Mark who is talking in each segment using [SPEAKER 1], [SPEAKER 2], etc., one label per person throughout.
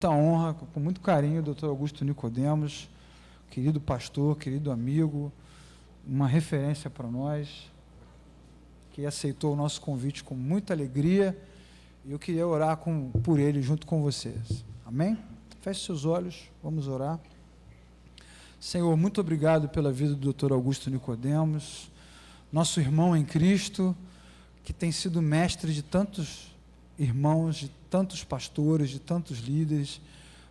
[SPEAKER 1] Muita honra, com muito carinho, Dr. Augusto Nicodemos, querido pastor, querido amigo, uma referência para nós, que aceitou o nosso convite com muita alegria, e eu queria orar por ele junto com vocês. Amém? Feche seus olhos, vamos orar. Senhor, muito obrigado pela vida do Dr. Augusto Nicodemos, nosso irmão em Cristo, que tem sido mestre de tantos irmãos, de tantos pastores, de tantos líderes.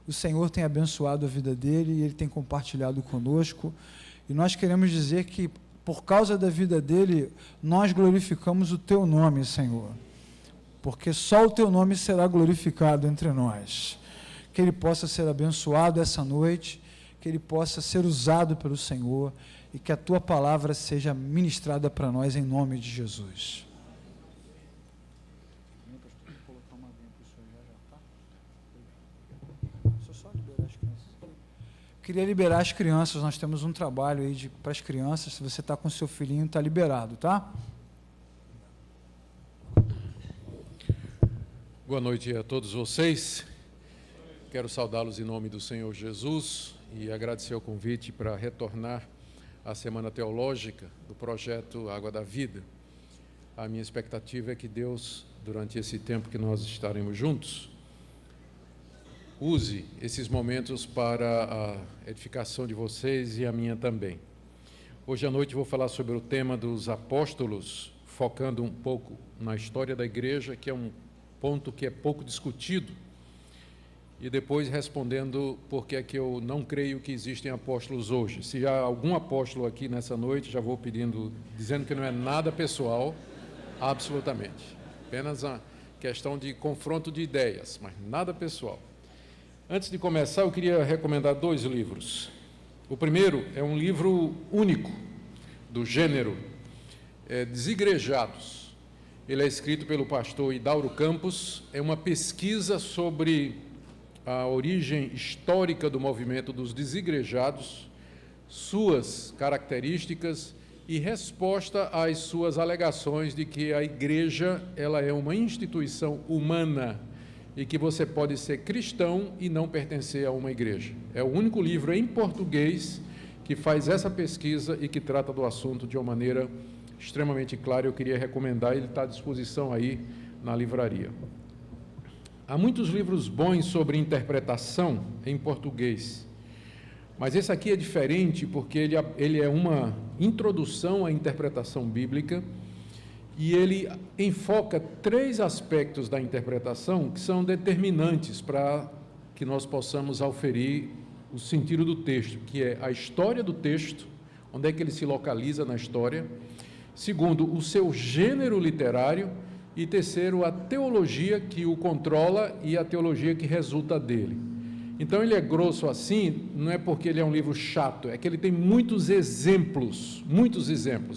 [SPEAKER 1] O Senhor tem abençoado a vida dele e ele tem compartilhado conosco, e nós queremos dizer que por causa da vida dele, nós glorificamos o teu nome, Senhor, porque só o teu nome será glorificado entre nós. Que ele possa ser abençoado essa noite, que ele possa ser usado pelo Senhor e que a tua palavra seja ministrada para nós em nome de Jesus. Queria liberar as crianças, nós temos um trabalho aí para as crianças, se você está com seu filhinho, está liberado, tá?
[SPEAKER 2] Boa noite a todos vocês, quero saudá-los em nome do Senhor Jesus e agradecer o convite para retornar à Semana Teológica do projeto Água da Vida. A minha expectativa é que Deus, durante esse tempo que nós estaremos juntos, use esses momentos para a edificação de vocês e a minha também. Hoje à noite vou falar sobre o tema dos apóstolos, focando um pouco na história da igreja, que é um ponto que é pouco discutido, e depois respondendo por que é que eu não creio que existem apóstolos hoje. Se há algum apóstolo aqui nessa noite, já vou dizendo que não é nada pessoal, absolutamente. Apenas uma questão de confronto de ideias, mas nada pessoal. Antes de começar, eu queria recomendar 2 livros. O primeiro é um livro único, do gênero Desigrejados. Ele é escrito pelo pastor Hidauro Campos, é uma pesquisa sobre a origem histórica do movimento dos desigrejados, suas características e resposta às suas alegações de que a igreja ela é uma instituição humana e que você pode ser cristão e não pertencer a uma igreja. É o único livro em português que faz essa pesquisa e que trata do assunto de uma maneira extremamente clara. Eu queria recomendar, ele está à disposição aí na livraria. Há muitos livros bons sobre interpretação em português, mas esse aqui é diferente porque ele é uma introdução à interpretação bíblica e ele enfoca 3 aspectos da interpretação que são determinantes para que nós possamos auferir o sentido do texto, que é a história do texto, onde é que ele se localiza na história. Segundo, o seu gênero literário. E terceiro, a teologia que o controla e a teologia que resulta dele. Então, ele é grosso assim, não é porque ele é um livro chato, é que ele tem muitos exemplos,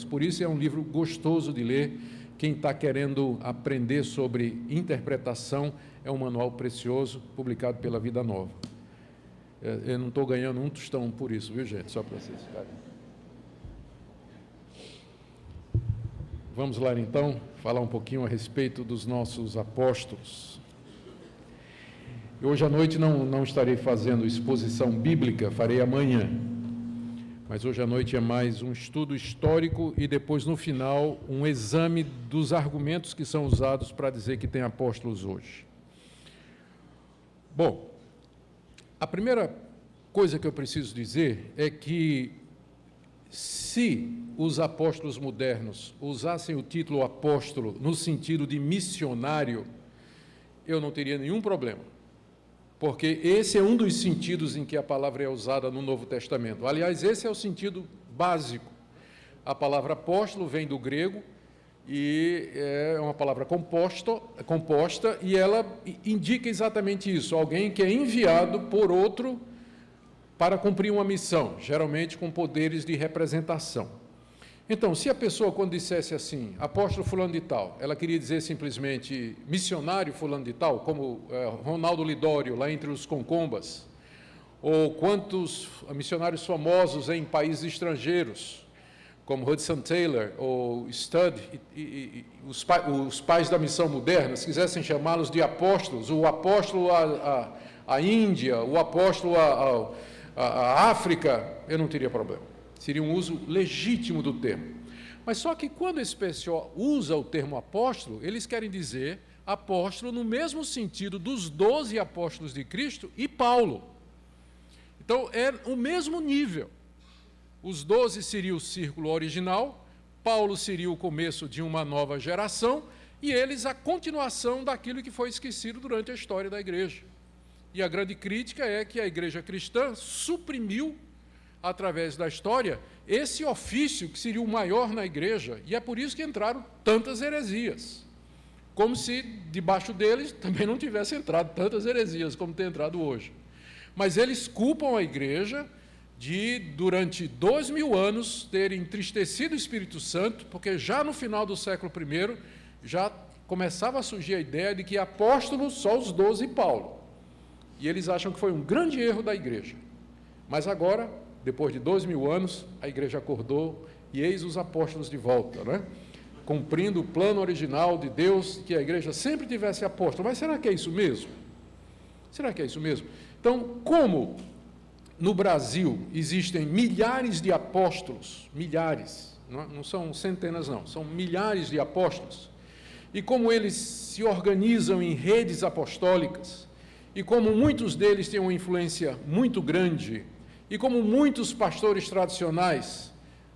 [SPEAKER 2] por isso é um livro gostoso de ler. Quem está querendo aprender sobre interpretação, é um manual precioso, publicado pela Vida Nova. Eu não estou ganhando um tostão por isso, viu, gente? Só para vocês ficarem. Vamos lá, então, falar um pouquinho a respeito dos nossos apóstolos. Hoje à noite não estarei fazendo exposição bíblica, farei amanhã. Mas hoje à noite é mais um estudo histórico e depois, no final, um exame dos argumentos que são usados para dizer que tem apóstolos hoje. Bom, a primeira coisa que eu preciso dizer é que se os apóstolos modernos usassem o título apóstolo no sentido de missionário, eu não teria nenhum problema, porque esse é um dos sentidos em que a palavra é usada no Novo Testamento. Aliás, esse é o sentido básico. A palavra apóstolo vem do grego e é uma palavra composta e ela indica exatamente isso, alguém que é enviado por outro para cumprir uma missão, geralmente com poderes de representação. Então, se a pessoa, quando dissesse assim, apóstolo fulano de tal, ela queria dizer simplesmente missionário fulano de tal, como Ronaldo Lidório, lá entre os Concombas, ou quantos missionários famosos em países estrangeiros, como Hudson Taylor ou Studd, os pais da missão moderna, se quisessem chamá-los de apóstolos, o apóstolo a Índia, o apóstolo à África, eu não teria problema. Seria um uso legítimo do termo. Mas só que quando esse pessoal usa o termo apóstolo, eles querem dizer apóstolo no mesmo sentido dos 12 apóstolos de Cristo e Paulo. Então, é o mesmo nível. Os 12 seria o círculo original, Paulo seria o começo de uma nova geração, e eles a continuação daquilo que foi esquecido durante a história da igreja. E a grande crítica é que a igreja cristã suprimiu, através da história, esse ofício que seria o maior na igreja, e é por isso que entraram tantas heresias. Como se debaixo deles também não tivesse entrado tantas heresias como tem entrado hoje. Mas eles culpam a igreja de, durante 2000 anos, ter entristecido o Espírito Santo, porque já no final do século I, já começava a surgir a ideia de que apóstolos só os 12 e Paulo. E eles acham que foi um grande erro da igreja. Mas agora, depois de 2000 anos, a igreja acordou e eis os apóstolos de volta, né? Cumprindo o plano original de Deus, que a igreja sempre tivesse apóstolo. Mas será que é isso mesmo? Será que é isso mesmo? Então, como no Brasil existem milhares de apóstolos, milhares, não são centenas não, são milhares de apóstolos, e como eles se organizam em redes apostólicas, e como muitos deles têm uma influência muito grande, e como muitos pastores tradicionais,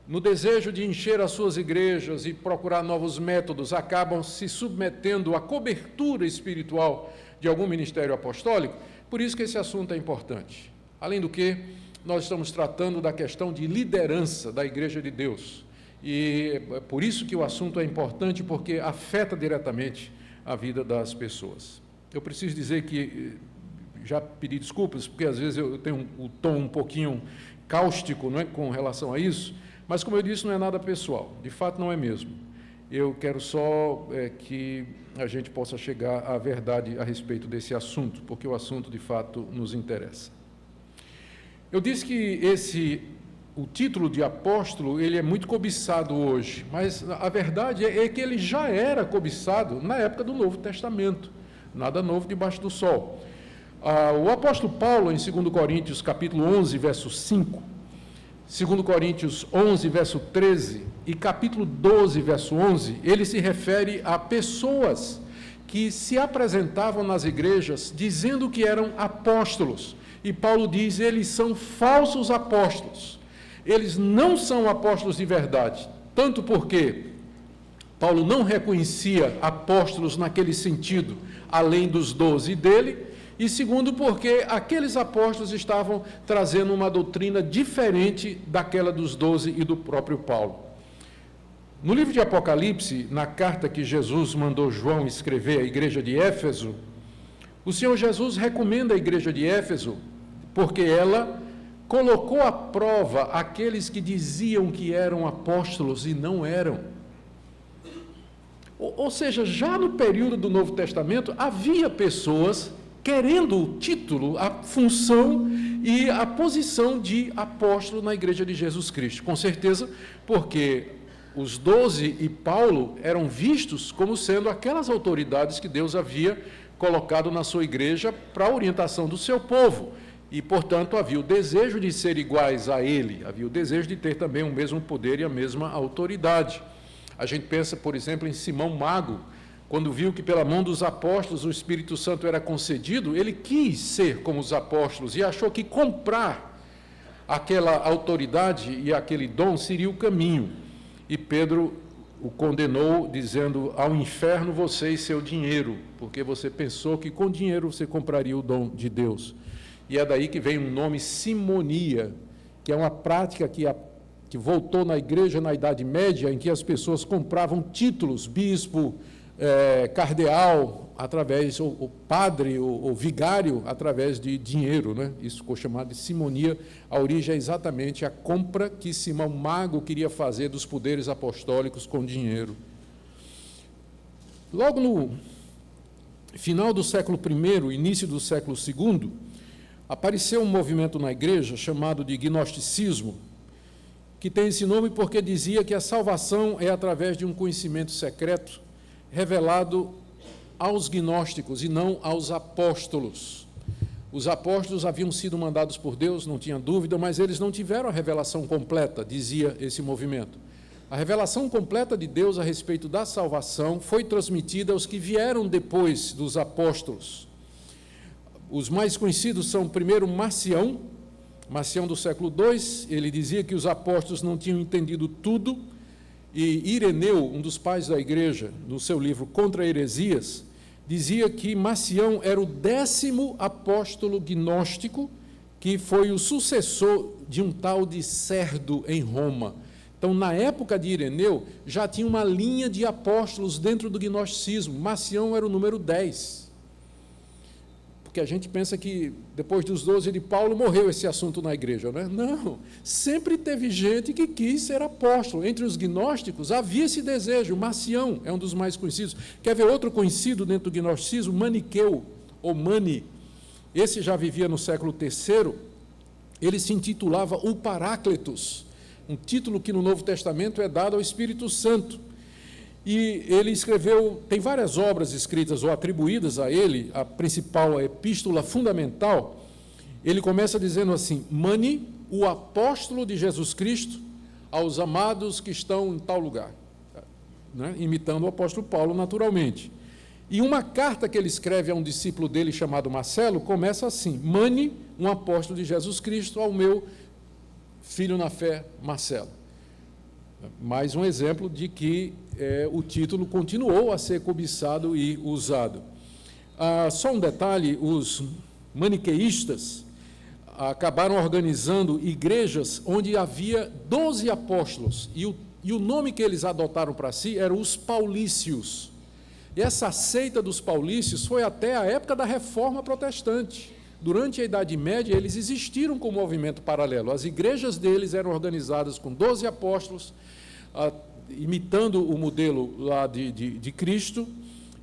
[SPEAKER 2] no desejo de encher as suas igrejas e procurar novos métodos, acabam se submetendo à cobertura espiritual de algum ministério apostólico, por isso que esse assunto é importante. Além do que, nós estamos tratando da questão de liderança da Igreja de Deus. E é por isso que o assunto é importante, porque afeta diretamente a vida das pessoas. Eu preciso dizer que, já pedi desculpas, porque às vezes eu tenho um tom um pouquinho cáustico, não é, com relação a isso, mas, como eu disse, não é nada pessoal, de fato não é mesmo. Eu quero só que a gente possa chegar à verdade a respeito desse assunto, porque o assunto, de fato, nos interessa. Eu disse que o título de apóstolo, ele é muito cobiçado hoje, mas a verdade é que ele já era cobiçado na época do Novo Testamento, nada novo debaixo do sol. O apóstolo Paulo, em 2 Coríntios, capítulo 11, verso 5, 2 Coríntios 11, verso 13 e capítulo 12, verso 11, ele se refere a pessoas que se apresentavam nas igrejas dizendo que eram apóstolos. E Paulo diz, eles são falsos apóstolos. Eles não são apóstolos de verdade, tanto porque Paulo não reconhecia apóstolos naquele sentido, além dos 12 dele, e segundo porque aqueles apóstolos estavam trazendo uma doutrina diferente daquela dos 12 e do próprio Paulo. No livro de Apocalipse, na carta que Jesus mandou João escrever à igreja de Éfeso, o Senhor Jesus recomenda à igreja de Éfeso, porque ela colocou à prova aqueles que diziam que eram apóstolos e não eram. Ou seja, já no período do Novo Testamento, havia pessoas querendo o título, a função e a posição de apóstolo na igreja de Jesus Cristo. Com certeza, porque os 12 e Paulo eram vistos como sendo aquelas autoridades que Deus havia colocado na sua igreja para a orientação do seu povo. E, portanto, havia o desejo de ser iguais a ele, havia o desejo de ter também o mesmo poder e a mesma autoridade. A gente pensa, por exemplo, em Simão Mago, quando viu que pela mão dos apóstolos o Espírito Santo era concedido, ele quis ser como os apóstolos e achou que comprar aquela autoridade e aquele dom seria o caminho. E Pedro o condenou, dizendo, ao inferno você e seu dinheiro, porque você pensou que com dinheiro você compraria o dom de Deus. E é daí que vem um nome simonia, que é uma prática que voltou na igreja na Idade Média, em que as pessoas compravam títulos, bispo, cardeal, através, ou padre, ou vigário, através de dinheiro, né? Isso ficou chamado de simonia. A origem é exatamente a compra que Simão Mago queria fazer dos poderes apostólicos com dinheiro. Logo no final do século I, início do século II, apareceu um movimento na igreja chamado de gnosticismo, que tem esse nome porque dizia que a salvação é através de um conhecimento secreto revelado aos gnósticos e não aos apóstolos. Os apóstolos haviam sido mandados por Deus, não tinha dúvida, mas eles não tiveram a revelação completa, dizia esse movimento. A revelação completa de Deus a respeito da salvação foi transmitida aos que vieram depois dos apóstolos. Os mais conhecidos são, primeiro, Marcião do século II, ele dizia que os apóstolos não tinham entendido tudo, e Ireneu, um dos pais da igreja, no seu livro Contra Heresias, dizia que Marcião era o 10º apóstolo gnóstico, que foi o sucessor de um tal de Cerdo em Roma. Então, na época de Ireneu, já tinha uma linha de apóstolos dentro do gnosticismo. Marcião era o número 10. Porque a gente pensa que depois dos 12 de Paulo morreu esse assunto na igreja, né? Não, sempre teve gente que quis ser apóstolo. Entre os gnósticos havia esse desejo. Marcião é um dos mais conhecidos. Quer ver outro conhecido dentro do gnosticismo? Maniqueu, ou Mani. Esse já vivia no século III. Ele se intitulava o Paráclitos, um título que no Novo Testamento é dado ao Espírito Santo. E ele escreveu, tem várias obras escritas ou atribuídas a ele, a principal, a epístola fundamental. Ele começa dizendo assim: Mani, o apóstolo de Jesus Cristo, aos amados que estão em tal lugar, né? Imitando o apóstolo Paulo naturalmente. E uma carta que ele escreve a um discípulo dele chamado Marcelo, começa assim: Mani, um apóstolo de Jesus Cristo, ao meu filho na fé, Marcelo. Mais um exemplo de que o título continuou a ser cobiçado e usado. Só um detalhe: os maniqueístas acabaram organizando igrejas onde havia 12 apóstolos, e o nome que eles adotaram para si era os Paulícios. E essa seita dos Paulícios foi até a época da Reforma Protestante. Durante a Idade Média, eles existiram como movimento paralelo. As igrejas deles eram organizadas com 12 apóstolos, imitando o modelo lá de Cristo,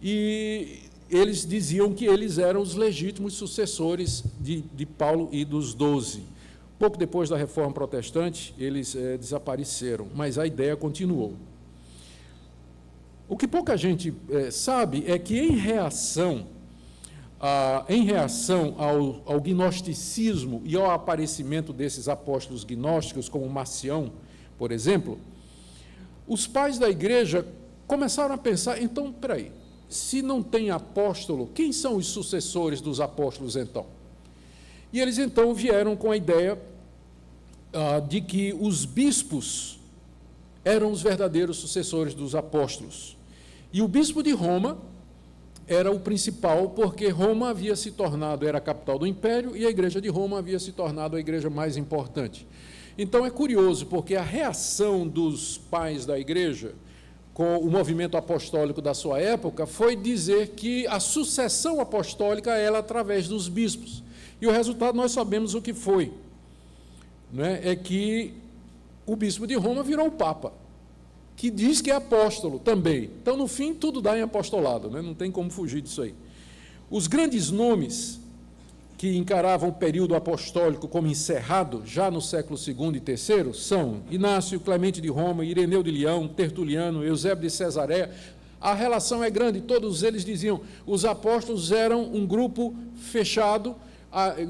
[SPEAKER 2] e eles diziam que eles eram os legítimos sucessores de Paulo e dos 12. Pouco depois da Reforma Protestante, eles desapareceram, mas a ideia continuou. O que pouca gente sabe é que, em reação ao gnosticismo e ao aparecimento desses apóstolos gnósticos, como Marcião, por exemplo, os pais da igreja começaram a pensar: então, espera aí, se não tem apóstolo, quem são os sucessores dos apóstolos então? E eles então vieram com a ideia de que os bispos eram os verdadeiros sucessores dos apóstolos. E o bispo de Roma era o principal, porque Roma havia se tornado, era a capital do império, e a igreja de Roma havia se tornado a igreja mais importante. Então é curioso, porque a reação dos pais da igreja com o movimento apostólico da sua época foi dizer que a sucessão apostólica era através dos bispos. E o resultado nós sabemos o que foi, né? É que o bispo de Roma virou o Papa, que diz que é apóstolo também. Então, no fim, tudo dá em apostolado, né? Não tem como fugir disso aí. Os grandes nomes que encaravam o período apostólico como encerrado, já no século II e III, são Inácio, Clemente de Roma, Ireneu de Leão, Tertuliano, Eusébio de Cesareia. A relação é grande, todos eles diziam: os apóstolos eram um grupo fechado.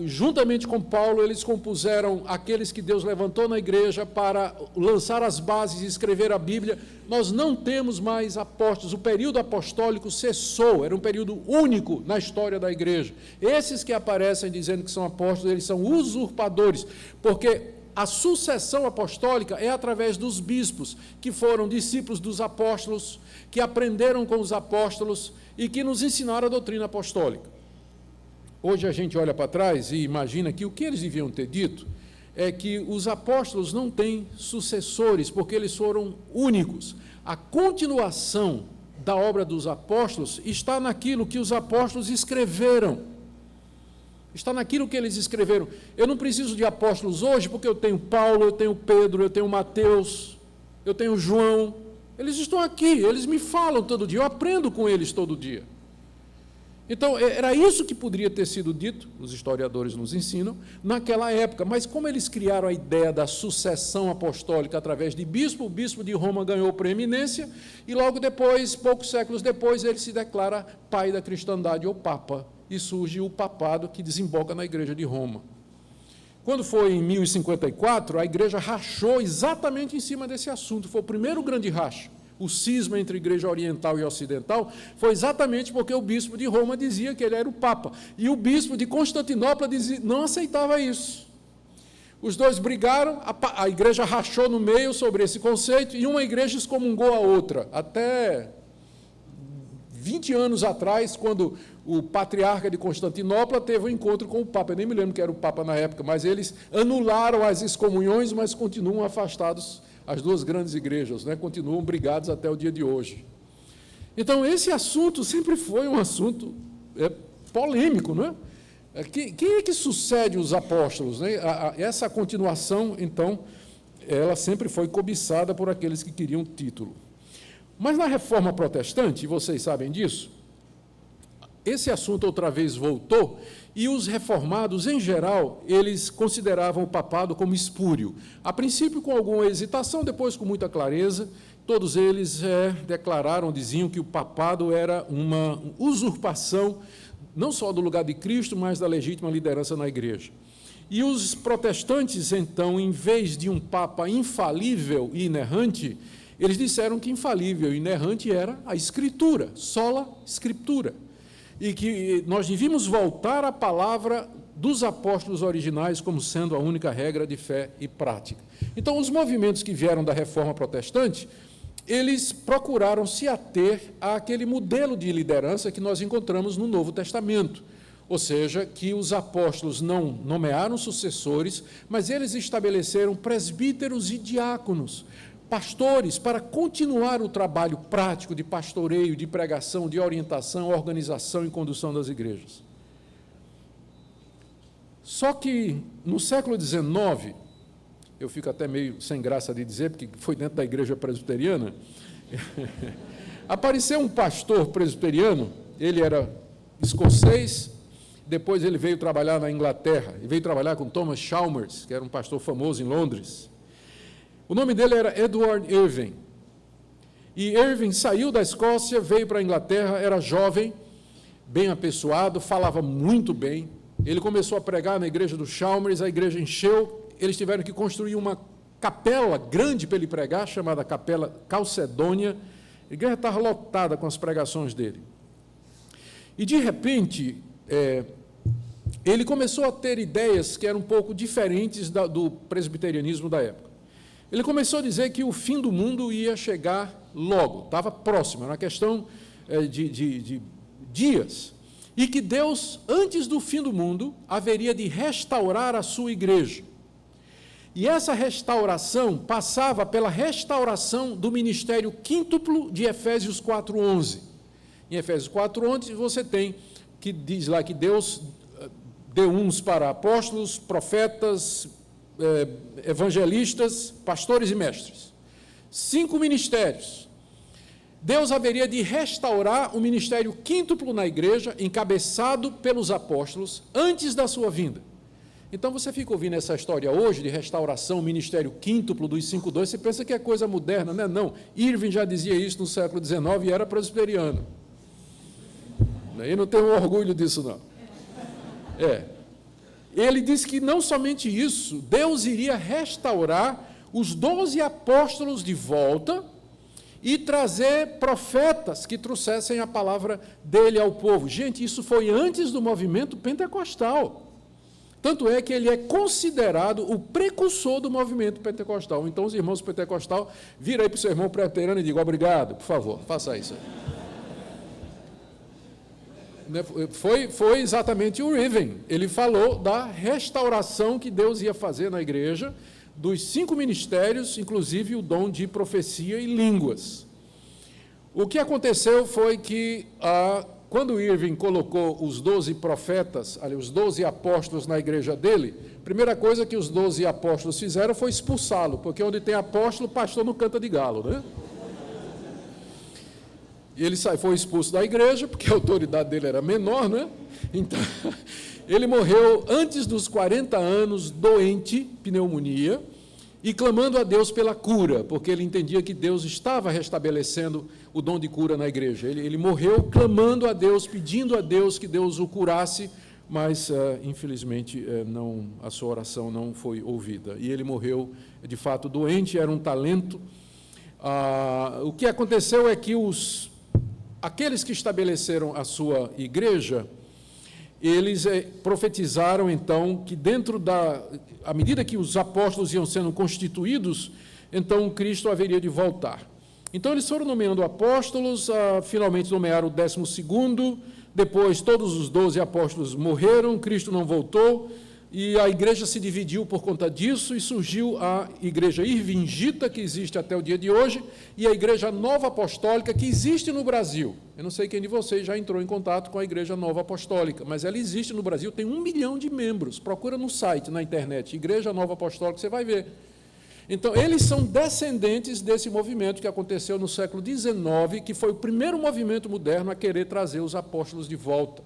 [SPEAKER 2] Juntamente com Paulo, eles compuseram aqueles que Deus levantou na igreja para lançar as bases e escrever a Bíblia. Nós não temos mais apóstolos, o período apostólico cessou, era um período único na história da igreja. Esses que aparecem dizendo que são apóstolos, eles são usurpadores, porque a sucessão apostólica é através dos bispos, que foram discípulos dos apóstolos, que aprenderam com os apóstolos e que nos ensinaram a doutrina apostólica. Hoje a gente olha para trás e imagina que o que eles deviam ter dito é que os apóstolos não têm sucessores, porque eles foram únicos. A continuação da obra dos apóstolos está naquilo que os apóstolos escreveram. Está naquilo que eles escreveram. Eu não preciso de apóstolos hoje, porque eu tenho Paulo, eu tenho Pedro, eu tenho Mateus, eu tenho João. Eles estão aqui, eles me falam todo dia, eu aprendo com eles todo dia. Então, era isso que poderia ter sido dito, os historiadores nos ensinam, naquela época. Mas como eles criaram a ideia da sucessão apostólica através de bispo, o bispo de Roma ganhou preeminência, e logo depois, poucos séculos depois, ele se declara pai da cristandade, ou Papa. e surge o papado que desemboca na Igreja de Roma. Quando foi em 1054, a Igreja rachou exatamente em cima desse assunto. Foi o primeiro grande racha. O cisma entre a Igreja Oriental e Ocidental foi exatamente porque o bispo de Roma dizia que ele era o Papa. E o bispo de Constantinopla não aceitava isso. Os dois brigaram, a Igreja rachou no meio sobre esse conceito e uma igreja excomungou a outra. Até 20 anos atrás, quando o patriarca de Constantinopla teve um encontro com o Papa. Eu nem me lembro que era o Papa na época, mas eles anularam as excomunhões, mas continuam afastados, as duas grandes igrejas, né? Continuam brigados até o dia de hoje. Então, esse assunto sempre foi um assunto polêmico, não é? Quem é que sucede os apóstolos, né? Essa continuação, então, ela sempre foi cobiçada por aqueles que queriam título. Mas na Reforma Protestante, e vocês sabem disso, esse assunto outra vez voltou, e os reformados, em geral, eles consideravam o papado como espúrio. A princípio com alguma hesitação, depois com muita clareza, todos eles declararam, diziam que o papado era uma usurpação, não só do lugar de Cristo, mas da legítima liderança na igreja. E os protestantes, então, em vez de um papa infalível e inerrante, eles disseram que infalível e inerrante era a Escritura, sola Scriptura, e que nós devíamos voltar à palavra dos apóstolos originais como sendo a única regra de fé e prática. Então, os movimentos que vieram da Reforma Protestante, eles procuraram se ater àquele modelo de liderança que nós encontramos no Novo Testamento, ou seja, que os apóstolos não nomearam sucessores, mas eles estabeleceram presbíteros e diáconos, pastores, para continuar o trabalho prático de pastoreio, de pregação, de orientação, organização e condução das igrejas. Só que, no século XIX, eu fico até meio sem graça de dizer, porque foi dentro da igreja presbiteriana, apareceu um pastor presbiteriano, ele era escocês, depois ele veio trabalhar na Inglaterra, e veio trabalhar com Thomas Chalmers, que era um pastor famoso em Londres. O nome dele era Edward Irving. E Irving saiu da Escócia, veio para a Inglaterra, era jovem, bem apessoado, falava muito bem. Ele começou a pregar na igreja do Chalmers, a igreja encheu, eles tiveram que construir uma capela grande para ele pregar, chamada Capela Calcedônia. A igreja estava lotada com as pregações dele. E, de repente, ele começou a ter ideias que eram um pouco diferentes do presbiterianismo da época. Ele começou a dizer que o fim do mundo ia chegar logo, estava próximo, era uma questão de dias, e que Deus, antes do fim do mundo, haveria de restaurar a sua igreja. E essa restauração passava pela restauração do ministério quíntuplo de Efésios 4:11. Em Efésios 4:11 você tem, que diz lá que Deus deu uns para apóstolos, profetas, evangelistas, pastores e mestres. 5 ministérios. Deus haveria de restaurar o ministério quíntuplo na igreja, encabeçado pelos apóstolos, antes da sua vinda. Então, você fica ouvindo essa história hoje de restauração, ministério quíntuplo dos 5:2, você pensa que é coisa moderna, né? Não. Irving já dizia isso no século XIX e era presbiteriano. Eu não tenho orgulho disso, não. Ele disse que não somente isso, Deus iria restaurar os 12 apóstolos de volta e trazer profetas que trouxessem a palavra dele ao povo. Gente, isso foi antes do movimento pentecostal. Tanto é que ele é considerado o precursor do movimento pentecostal. Então, os irmãos pentecostal, vira aí para o seu irmão presbiteriano e diga: obrigado, por favor, faça isso. Foi exatamente o Irving. Ele falou da restauração que Deus ia fazer na igreja, dos 5 ministérios, inclusive o dom de profecia e línguas. O que aconteceu foi que, quando Irving colocou os 12 profetas, os 12 apóstolos na igreja dele, a primeira coisa que os 12 apóstolos fizeram foi expulsá-lo, porque onde tem apóstolo, pastor não canta de galo, né? E ele foi expulso da igreja, porque a autoridade dele era menor, né? Então, ele morreu antes dos 40 anos, doente, pneumonia, e clamando a Deus pela cura, porque ele entendia que Deus estava restabelecendo o dom de cura na igreja. Ele morreu clamando a Deus, pedindo a Deus que Deus o curasse, mas, infelizmente, a sua oração não foi ouvida. E ele morreu, de fato, doente, era um talento. O que aconteceu é que aqueles que estabeleceram a sua igreja, eles profetizaram, então, que à medida que os apóstolos iam sendo constituídos, então Cristo haveria de voltar. Então, eles foram nomeando apóstolos, finalmente nomearam o 12º, depois todos os 12 apóstolos morreram, Cristo não voltou, e a igreja se dividiu por conta disso, e surgiu a igreja irvingita, que existe até o dia de hoje, e a igreja nova apostólica, que existe no Brasil. Eu não sei quem de vocês já entrou em contato com a igreja nova apostólica, mas ela existe no Brasil, tem 1 milhão de membros. Procura no site, na internet, Igreja Nova Apostólica, você vai ver. Então, eles são descendentes desse movimento que aconteceu no século XIX, que foi o primeiro movimento moderno a querer trazer os apóstolos de volta.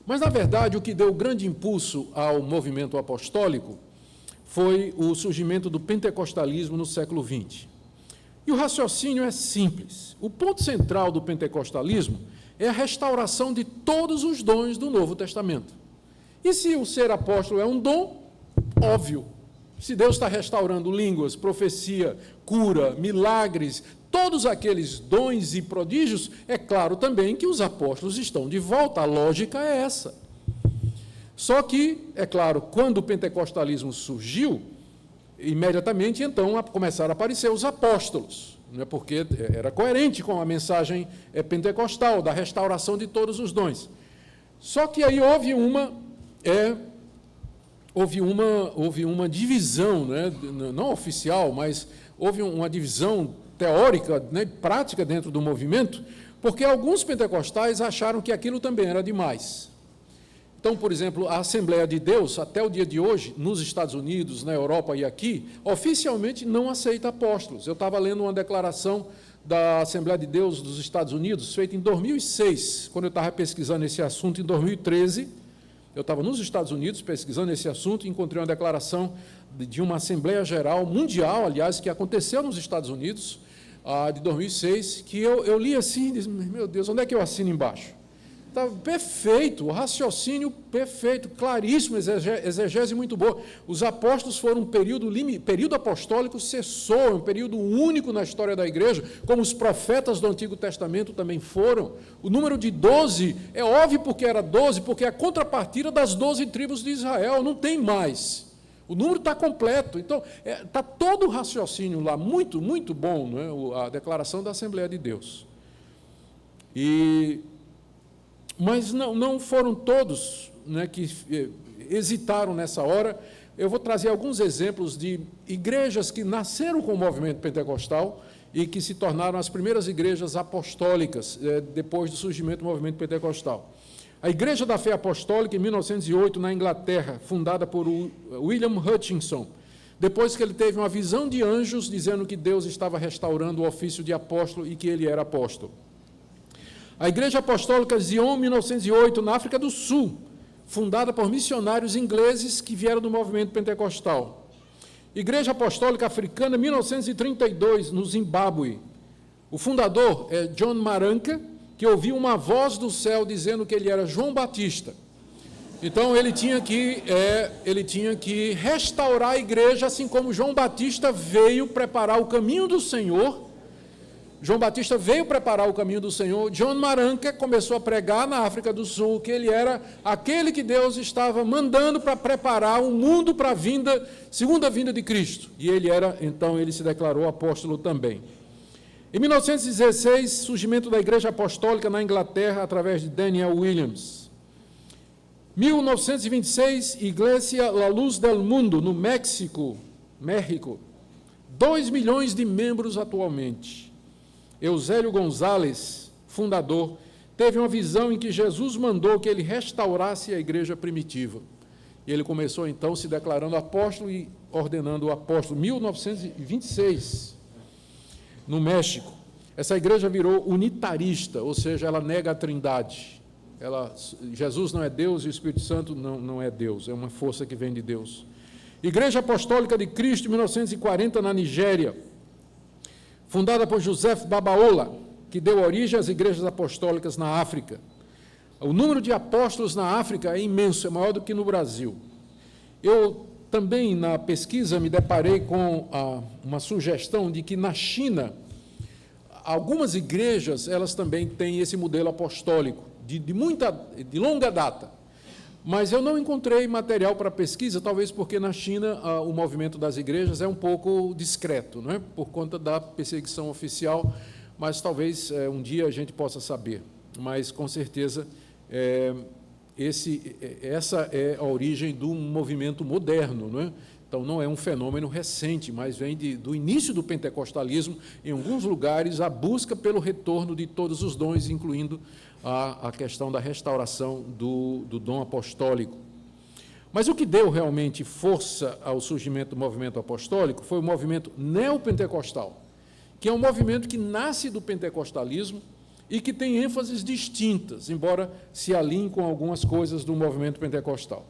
[SPEAKER 2] Mas, na verdade, o que deu grande impulso ao movimento apostólico foi o surgimento do pentecostalismo no século XX. E o raciocínio é simples. O ponto central do pentecostalismo é a restauração de todos os dons do Novo Testamento. E se o ser apóstolo é um dom, óbvio. Se Deus está restaurando línguas, profecia, cura, milagres, todos aqueles dons e prodígios, é claro também que os apóstolos estão de volta. A lógica é essa. Só que, é claro, quando o pentecostalismo surgiu, imediatamente, então, começaram a aparecer os apóstolos, né, porque era coerente com a mensagem pentecostal, da restauração de todos os dons. Só que aí houve uma divisão, né, não oficial, mas houve uma divisão teórica, né, prática dentro do movimento, porque alguns pentecostais acharam que aquilo também era demais. Então, por exemplo, a Assembleia de Deus, até o dia de hoje, nos Estados Unidos, na Europa e aqui, oficialmente não aceita apóstolos. Eu estava lendo uma declaração da Assembleia de Deus dos Estados Unidos, feita em 2006, quando eu estava pesquisando esse assunto, em 2013, eu estava nos Estados Unidos pesquisando esse assunto e encontrei uma declaração de uma Assembleia Geral Mundial, aliás, que aconteceu nos Estados Unidos, de 2006, que eu li assim e disse, meu Deus, onde é que eu assino embaixo? Estava perfeito, o raciocínio perfeito, claríssimo, exegese muito boa. Os apóstolos foram período apostólico cessou, um período único na história da igreja, como os profetas do Antigo Testamento também foram. O número de 12 é óbvio porque era 12, porque é a contrapartida das 12 tribos de Israel, não tem mais. O número está completo, então está todo o raciocínio lá, muito, muito bom, né? A declaração da Assembleia de Deus. Mas não foram todos, né, que hesitaram nessa hora. Eu vou trazer alguns exemplos de igrejas que nasceram com o movimento pentecostal e que se tornaram as primeiras igrejas apostólicas depois do surgimento do movimento pentecostal. A Igreja da Fé Apostólica, em 1908, na Inglaterra, fundada por William Hutchinson, depois que ele teve uma visão de anjos dizendo que Deus estava restaurando o ofício de apóstolo e que ele era apóstolo. A Igreja Apostólica Zion, 1908, na África do Sul, fundada por missionários ingleses que vieram do movimento pentecostal. Igreja Apostólica Africana, 1932, no Zimbábue. O fundador é John Maranka, que ouviu uma voz do céu dizendo que ele era João Batista. Então, ele tinha que restaurar a igreja, assim como João Batista veio preparar o caminho do Senhor. João Batista veio preparar o caminho do Senhor. John Maranka começou a pregar na África do Sul que ele era aquele que Deus estava mandando para preparar o mundo para a segunda vinda de Cristo. E então ele se declarou apóstolo também. Em 1916, surgimento da Igreja Apostólica na Inglaterra, através de Daniel Williams. 1926, Iglesia La Luz del Mundo, no México. 2 milhões de membros atualmente. Eusélio Gonzalez, fundador, teve uma visão em que Jesus mandou que ele restaurasse a igreja primitiva. E ele começou, então, se declarando apóstolo e ordenando o apóstolo. 1926, no México. Essa igreja virou unitarista, ou seja, ela nega a Trindade. Jesus não é Deus e o Espírito Santo não é Deus, é uma força que vem de Deus. Igreja Apostólica de Cristo, em 1940, na Nigéria, fundada por Joseph Babaola, que deu origem às igrejas apostólicas na África. O número de apóstolos na África é imenso, é maior do que no Brasil. Eu também, na pesquisa, me deparei com uma sugestão de que na China, algumas igrejas, elas também têm esse modelo apostólico, de longa data. Mas eu não encontrei material para pesquisa, talvez porque na China o movimento das igrejas é um pouco discreto, não é? Por conta da perseguição oficial, mas talvez um dia a gente possa saber. Mas, com certeza, essa é a origem do movimento moderno, não é? Então, não é um fenômeno recente, mas vem do início do pentecostalismo, em alguns lugares, a busca pelo retorno de todos os dons, incluindo a questão da restauração do dom apostólico. Mas o que deu realmente força ao surgimento do movimento apostólico foi o movimento neopentecostal, que é um movimento que nasce do pentecostalismo e que tem ênfases distintas, embora se alinhe com algumas coisas do movimento pentecostal.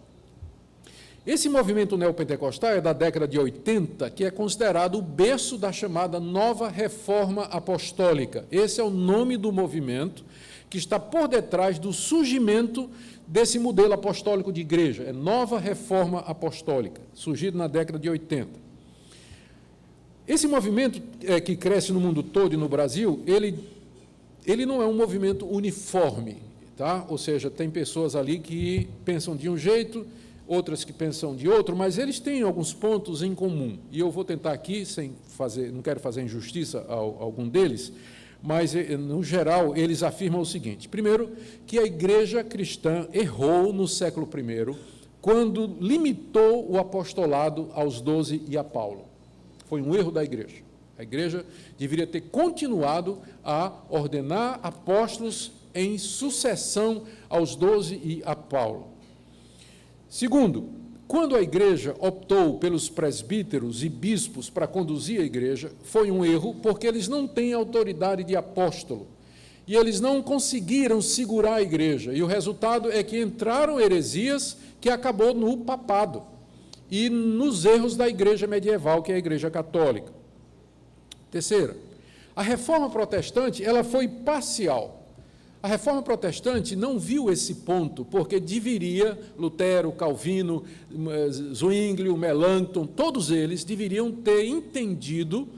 [SPEAKER 2] Esse movimento neopentecostal é da década de 80, que é considerado o berço da chamada Nova Reforma Apostólica. Esse é o nome do movimento que está por detrás do surgimento desse modelo apostólico de igreja. É Nova Reforma Apostólica, surgido na década de 80. Esse movimento que cresce no mundo todo e no Brasil, ele não é um movimento uniforme, tá? Ou seja, tem pessoas ali que pensam de um jeito, outras que pensam de outro, mas eles têm alguns pontos em comum. E eu vou tentar aqui, não quero fazer injustiça a algum deles, mas, no geral, eles afirmam o seguinte: primeiro, que a igreja cristã errou no século I, quando limitou o apostolado aos 12 e a Paulo. Foi um erro da igreja. A igreja deveria ter continuado a ordenar apóstolos em sucessão aos 12 e a Paulo. Segundo, quando a igreja optou pelos presbíteros e bispos para conduzir a igreja, foi um erro, porque eles não têm autoridade de apóstolo. E eles não conseguiram segurar a igreja. E o resultado é que entraram heresias que acabou no papado e nos erros da igreja medieval, que é a igreja católica. Terceira, a reforma protestante ela foi parcial. A reforma protestante não viu esse ponto, porque deveria, Lutero, Calvino, Zwinglio, Melanchthon, todos eles deveriam ter entendido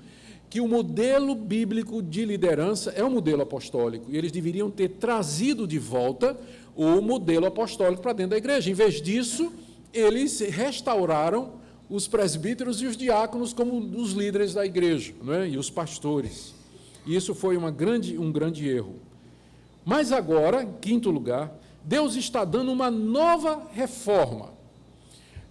[SPEAKER 2] que o modelo bíblico de liderança é um modelo apostólico, e eles deveriam ter trazido de volta o modelo apostólico para dentro da igreja. Em vez disso, eles restauraram os presbíteros e os diáconos como os líderes da igreja, não é? E os pastores. E isso foi um grande erro. Mas agora, em quinto lugar, Deus está dando uma nova reforma.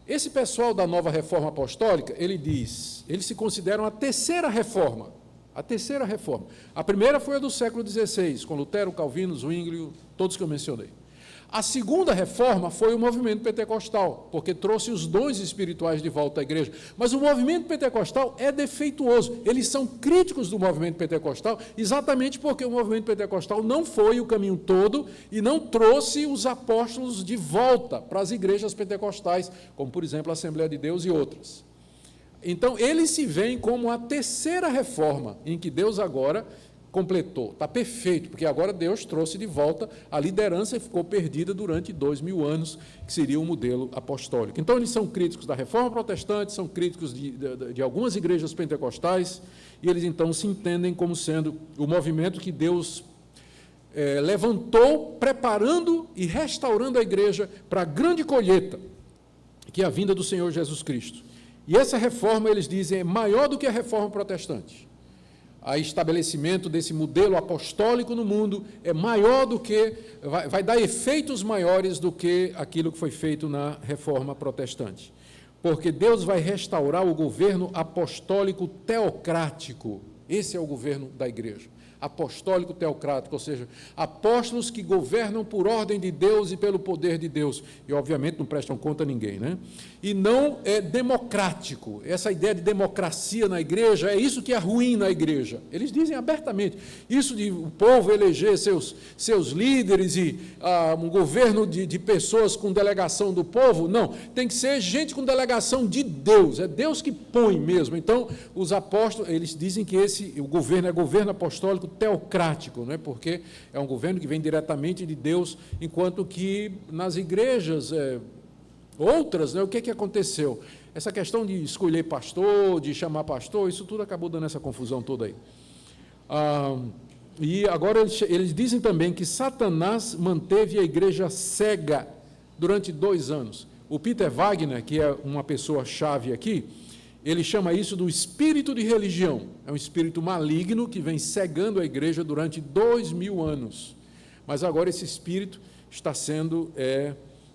[SPEAKER 2] Esse pessoal da nova reforma apostólica, eles se consideram a terceira reforma. A terceira reforma. A primeira foi a do século XVI, com Lutero, Calvino, Zwinglio, todos que eu mencionei. A segunda reforma foi o movimento pentecostal, porque trouxe os dons espirituais de volta à igreja. Mas o movimento pentecostal é defeituoso. Eles são críticos do movimento pentecostal, exatamente porque o movimento pentecostal não foi o caminho todo e não trouxe os apóstolos de volta para as igrejas pentecostais, como, por exemplo, a Assembleia de Deus e outras. Então, eles se veem como a terceira reforma, em que Deus agora completou. Está perfeito, porque agora Deus trouxe de volta a liderança e ficou perdida durante 2000 anos, que seria o modelo apostólico. Então, eles são críticos da reforma protestante, são críticos de algumas igrejas pentecostais, e eles, então, se entendem como sendo o movimento que Deus levantou, preparando e restaurando a igreja para a grande colheita, que é a vinda do Senhor Jesus Cristo. E essa reforma, eles dizem, é maior do que a reforma protestante. O estabelecimento desse modelo apostólico no mundo é maior do que, vai dar efeitos maiores do que aquilo que foi feito na reforma protestante. Porque Deus vai restaurar o governo apostólico teocrático. Esse é o governo da igreja. apostólico teocrático, ou seja, apóstolos que governam por ordem de Deus e pelo poder de Deus, e obviamente não prestam conta a ninguém, né? E não é democrático. Essa ideia de democracia na igreja, é isso que é ruim na igreja. Eles dizem abertamente, isso de o povo eleger seus líderes e um governo de pessoas com delegação do povo, não, tem que ser gente com delegação de Deus, é Deus que põe mesmo. Então, os apóstolos, eles dizem que o governo é governo apostólico teocrático, né? Porque é um governo que vem diretamente de Deus, enquanto que nas igrejas outras, né, o que aconteceu? Essa questão de escolher pastor, de chamar pastor, isso tudo acabou dando essa confusão toda aí. E agora eles dizem também que Satanás manteve a igreja cega durante 2 anos. O Peter Wagner, que é uma pessoa-chave aqui, ele chama isso do espírito de religião. É um espírito maligno que vem cegando a igreja durante 2000 anos. Mas agora esse espírito está sendo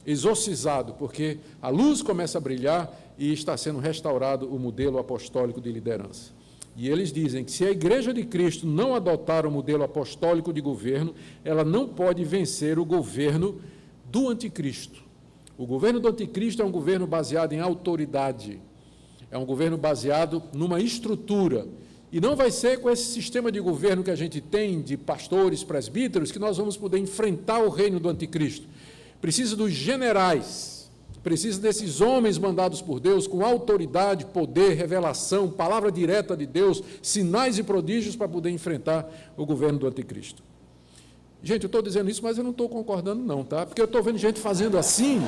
[SPEAKER 2] exorcizado, porque a luz começa a brilhar e está sendo restaurado o modelo apostólico de liderança. E eles dizem que se a Igreja de Cristo não adotar o modelo apostólico de governo, ela não pode vencer o governo do anticristo. O governo do anticristo é um governo baseado em autoridade, é um governo baseado numa estrutura. E não vai ser com esse sistema de governo que a gente tem, de pastores, presbíteros, que nós vamos poder enfrentar o reino do anticristo. Precisa dos generais, precisa desses homens mandados por Deus, com autoridade, poder, revelação, palavra direta de Deus, sinais e prodígios para poder enfrentar o governo do anticristo. Gente, eu estou dizendo isso, mas eu não estou concordando não, tá? Porque eu estou vendo gente fazendo assim,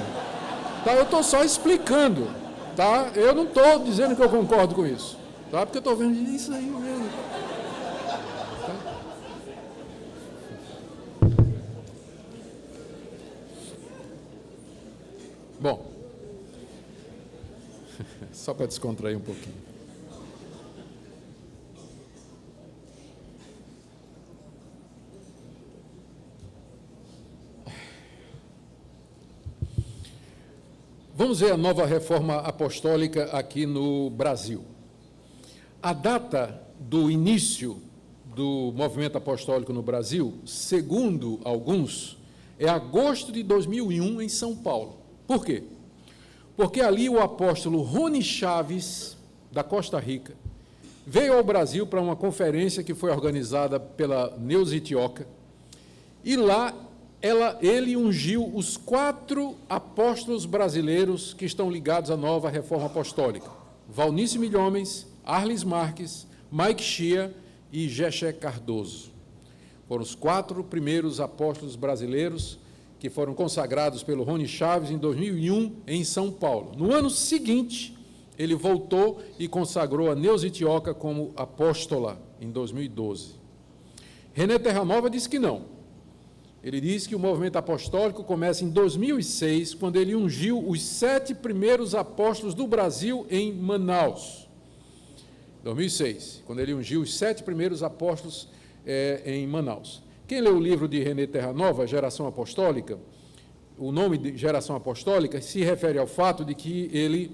[SPEAKER 2] tá? Eu estou só explicando, tá? Eu não estou dizendo que eu concordo com isso, tá? Porque eu estou vendo isso aí mesmo. Bom, só para descontrair um pouquinho. Vamos ver a nova reforma apostólica aqui no Brasil. A data do início do movimento apostólico no Brasil, segundo alguns, é agosto de 2001 em São Paulo. Por quê? Porque ali o apóstolo Rony Chaves, da Costa Rica, veio ao Brasil para uma conferência que foi organizada pela Neuza Itioca, e lá ele ungiu os 4 apóstolos brasileiros que estão ligados à nova reforma apostólica: Valnice Milhomens, Arles Marques, Mike Chia e Geché Cardoso. Foram os 4 primeiros apóstolos brasileiros que foram consagrados pelo Rony Chaves em 2001 em São Paulo. No ano seguinte, ele voltou e consagrou a Neuza Itioca como apóstola em 2012. René Terranova disse que não. Ele disse que o movimento apostólico começa em 2006, quando ele ungiu os 7 primeiros apóstolos do Brasil em Manaus. 2006, quando ele ungiu os 7 primeiros apóstolos em Manaus. Quem lê o livro de René Terranova, Geração Apostólica, o nome de Geração Apostólica se refere ao fato de que ele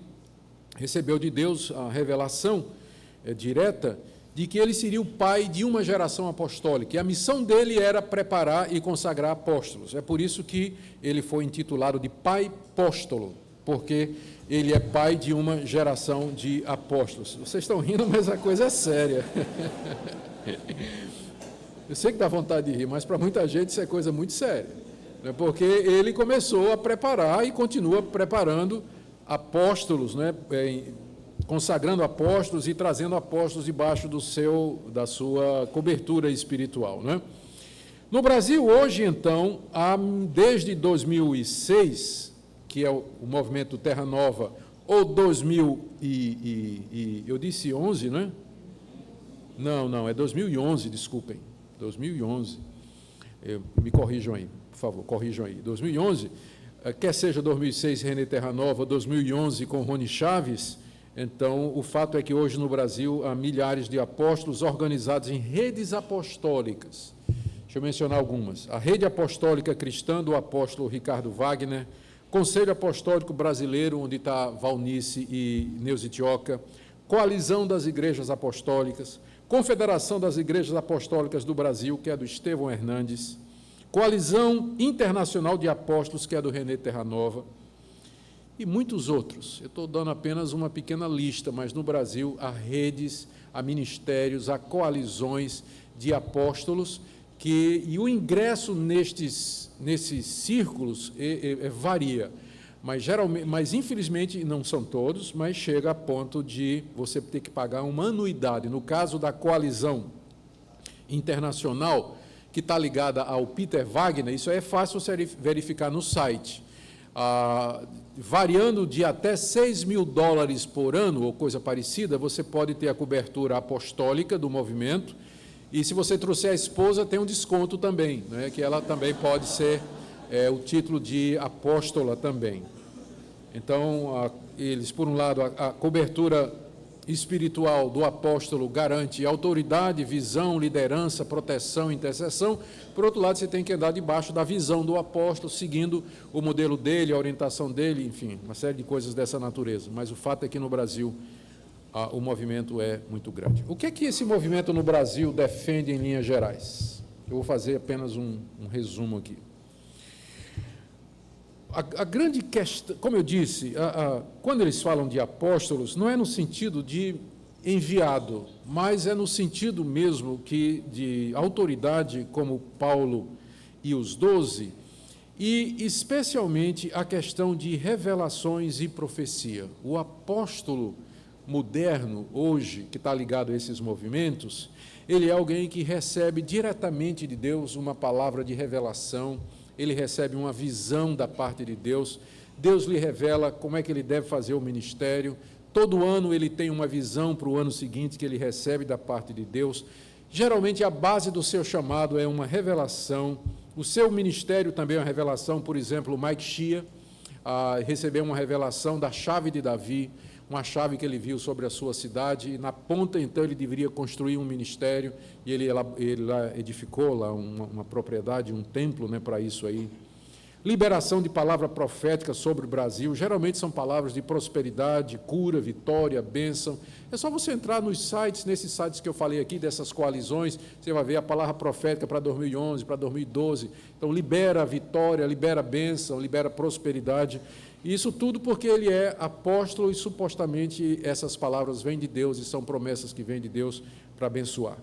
[SPEAKER 2] recebeu de Deus a revelação direta de que ele seria o pai de uma geração apostólica, e a missão dele era preparar e consagrar apóstolos. É por isso que ele foi intitulado de Pai Apóstolo, porque ele é pai de uma geração de apóstolos. Vocês estão rindo, mas a coisa é séria. Eu sei que dá vontade de rir, mas para muita gente isso é coisa muito séria, né? Porque ele começou a preparar e continua preparando apóstolos, né? Consagrando apóstolos e trazendo apóstolos debaixo da sua cobertura espiritual, né? No Brasil, hoje, então, desde 2006, que é o movimento Terra Nova, ou 2000 eu disse 11, né? Não, é 2011, desculpem. 2011, me corrijam aí, por favor, corrijam aí. 2011, quer seja 2006 René Terranova, 2011 com Rony Chaves, então o fato é que hoje no Brasil há milhares de apóstolos organizados em redes apostólicas. Deixa eu mencionar algumas. A Rede Apostólica Cristã do apóstolo Ricardo Wagner, Conselho Apostólico Brasileiro, onde está Valnice e Neuza Itioca, Coalizão das Igrejas Apostólicas, Confederação das Igrejas Apostólicas do Brasil, que é do Estevão Hernandes, Coalizão Internacional de Apóstolos, que é do René Terranova, e muitos outros. Eu estou dando apenas uma pequena lista, mas no Brasil há redes, há ministérios, há coalizões de apóstolos, e o ingresso nesses círculos varia. Mas, infelizmente, não são todos, mas chega a ponto de você ter que pagar uma anuidade. No caso da coalizão internacional, que está ligada ao Peter Wagner, isso é fácil você verificar no site. Variando de até $6.000 por ano, ou coisa parecida, você pode ter a cobertura apostólica do movimento, e se você trouxer a esposa, tem um desconto também, né, que ela também pode ser o título de apóstola também. Então, eles, por um lado, a cobertura espiritual do apóstolo garante autoridade, visão, liderança, proteção, intercessão. Por outro lado, você tem que andar debaixo da visão do apóstolo, seguindo o modelo dele, a orientação dele, enfim, uma série de coisas dessa natureza. Mas o fato é que no Brasil o movimento é muito grande. O que é que esse movimento no Brasil defende em linhas gerais? Eu vou fazer apenas um resumo aqui. A grande questão, como eu disse, quando eles falam de apóstolos, não é no sentido de enviado, mas é no sentido mesmo que de autoridade, como Paulo e os 12, e especialmente a questão de revelações e profecia. O apóstolo moderno, hoje, que está ligado a esses movimentos, ele é alguém que recebe diretamente de Deus uma palavra de revelação, ele recebe uma visão da parte de Deus, Deus lhe revela como é que ele deve fazer o ministério, todo ano ele tem uma visão para o ano seguinte que ele recebe da parte de Deus, geralmente a base do seu chamado é uma revelação, o seu ministério também é uma revelação, por exemplo, o Mike Shea recebeu uma revelação da chave de Davi, uma chave que ele viu sobre a sua cidade, e na ponta, então, ele deveria construir um ministério, e ele lá edificou lá uma propriedade, um templo, né, para isso aí. Liberação de palavra profética sobre o Brasil, geralmente são palavras de prosperidade, cura, vitória, bênção. É só você entrar nos sites, nesses sites que eu falei aqui, dessas coalizões, você vai ver a palavra profética para 2011, para 2012. Então, libera vitória, libera bênção, libera prosperidade. Isso tudo porque ele é apóstolo e supostamente essas palavras vêm de Deus e são promessas que vêm de Deus para abençoar.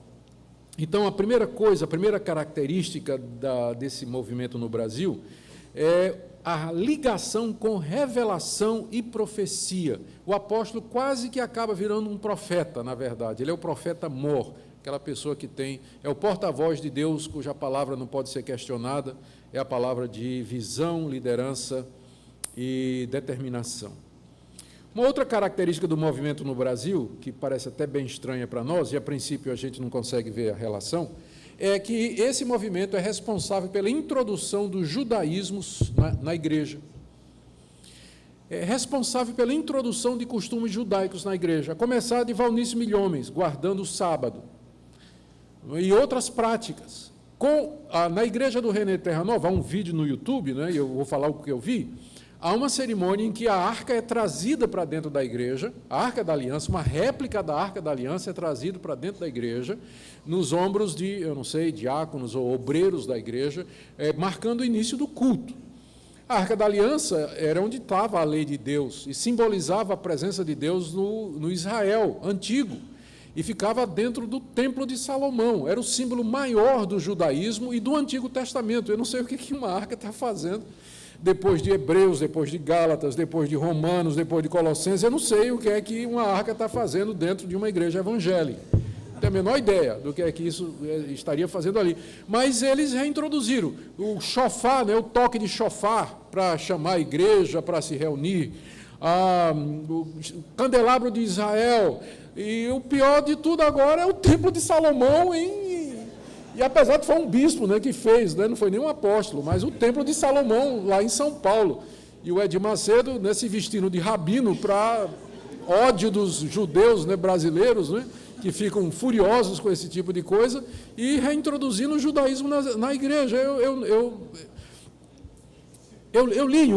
[SPEAKER 2] Então, a primeira coisa, a primeira característica desse movimento no Brasil é a ligação com revelação e profecia. O apóstolo quase que acaba virando um profeta, na verdade. Ele é o profeta mor, aquela pessoa que é o porta-voz de Deus, cuja palavra não pode ser questionada, é a palavra de visão, liderança e determinação. Uma outra característica do movimento no Brasil, que parece até bem estranha para nós, e a princípio a gente não consegue ver a relação, é que esse movimento é responsável pela introdução do judaísmo na igreja. É responsável pela introdução de costumes judaicos na igreja, a começar de Valnice Milhomens, guardando o sábado, e outras práticas. Na igreja do René Terranova, há um vídeo no YouTube, né, e eu vou falar o que eu vi, há uma cerimônia em que a arca é trazida para dentro da igreja, a Arca da Aliança, uma réplica da Arca da Aliança é trazida para dentro da igreja, nos ombros de, eu não sei, diáconos ou obreiros da igreja, marcando o início do culto. A Arca da Aliança era onde estava a lei de Deus e simbolizava a presença de Deus no Israel antigo e ficava dentro do Templo de Salomão. Era o símbolo maior do judaísmo e do Antigo Testamento. Eu não sei o que uma arca está fazendo depois de Hebreus, depois de Gálatas, depois de Romanos, depois de Colossenses, eu não sei o que é que uma arca está fazendo dentro de uma igreja evangélica. Não tenho a menor ideia do que é que isso estaria fazendo ali. Mas eles reintroduziram o shofar, né, o toque de shofar para chamar a igreja para se reunir, o candelabro de Israel, e o pior de tudo agora é o Templo de Salomão E apesar de foi um bispo, né, que fez, né, não foi nenhum apóstolo, mas o Templo de Salomão, lá em São Paulo. E o Edir Macedo, né, se vestindo de rabino para ódio dos judeus, né, brasileiros, né, que ficam furiosos com esse tipo de coisa, e reintroduzindo o judaísmo na igreja. Eu li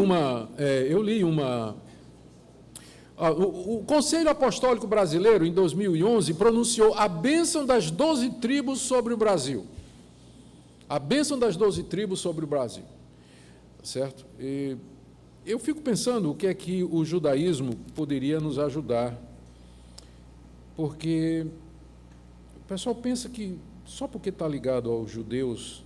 [SPEAKER 2] uma O Conselho Apostólico Brasileiro, em 2011, pronunciou a bênção das 12 tribos sobre o Brasil. A bênção das 12 tribos sobre o Brasil. Certo? E eu fico pensando o que é que o judaísmo poderia nos ajudar, porque o pessoal pensa que só porque está ligado aos judeus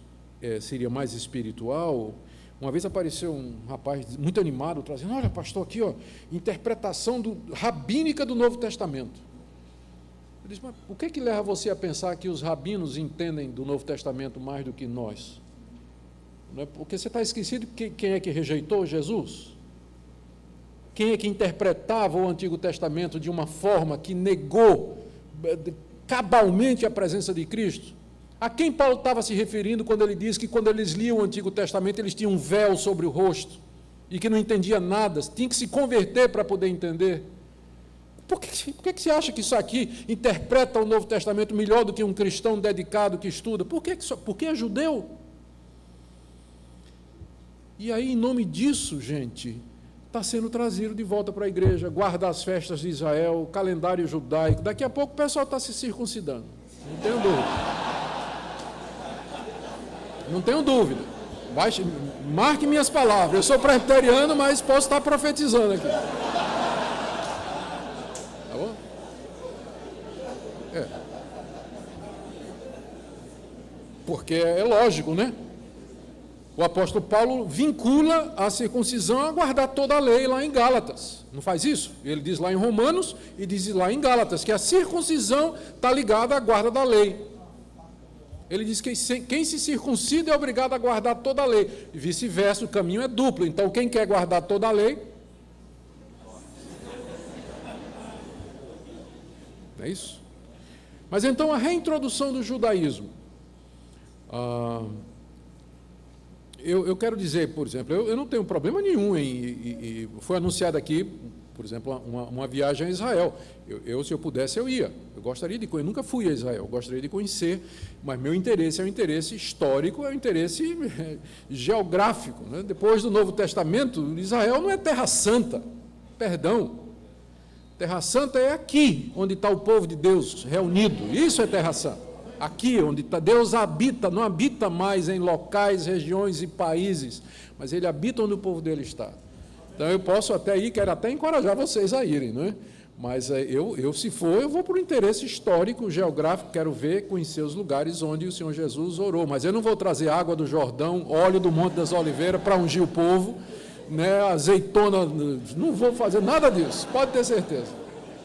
[SPEAKER 2] seria mais espiritual. Uma vez apareceu um rapaz muito animado, trazendo, olha, pastor, aqui, ó, interpretação rabínica do Novo Testamento. Eu disse, mas o que é que leva você a pensar que os rabinos entendem do Novo Testamento mais do que nós? Não é porque você está esquecido quem é que rejeitou Jesus? Quem é que interpretava o Antigo Testamento de uma forma que negou cabalmente a presença de Cristo? A quem Paulo estava se referindo quando ele diz que quando eles liam o Antigo Testamento eles tinham um véu sobre o rosto e que não entendia nada, tinha que se converter para poder entender? Por que você acha que isso aqui interpreta o Novo Testamento melhor do que um cristão dedicado que estuda? Porque é judeu? E aí, em nome disso, gente, está sendo trazido de volta para a igreja, guarda as festas de Israel, o calendário judaico. Daqui a pouco o pessoal está se circuncidando. Não tenho dúvida. Não tenho dúvida. Marque minhas palavras. Eu sou presbiteriano, mas posso estar profetizando aqui. Tá bom? Porque é lógico, né? O apóstolo Paulo vincula a circuncisão a guardar toda a lei lá em Gálatas. Não faz isso? Ele diz lá em Romanos e diz lá em Gálatas que a circuncisão está ligada à guarda da lei. Ele diz que quem se circuncida é obrigado a guardar toda a lei. E vice-versa, o caminho é duplo. Então, quem quer guardar toda a lei... Não é isso? Mas então, a reintrodução do judaísmo. Eu quero dizer, por exemplo, eu não tenho problema nenhum em... Foi anunciado aqui, por exemplo, uma viagem a Israel. Se eu pudesse, eu ia. Eu gostaria de conhecer. Eu nunca fui a Israel, eu gostaria de conhecer, mas meu interesse é um interesse histórico, é um interesse geográfico. Né? Depois do Novo Testamento, Israel não é Terra Santa. Perdão. Terra Santa é aqui, onde está o povo de Deus reunido. Isso é Terra Santa. Aqui, onde Deus habita, não habita mais em locais, regiões e países, mas Ele habita onde o povo dele está. Então, eu posso até ir, quero até encorajar vocês a irem, não é? Mas se for, eu vou por um interesse histórico, geográfico, quero ver, conhecer os lugares onde o Senhor Jesus orou. Mas eu não vou trazer água do Jordão, óleo do Monte das Oliveiras para ungir o povo, né, azeitona, não vou fazer nada disso, pode ter certeza,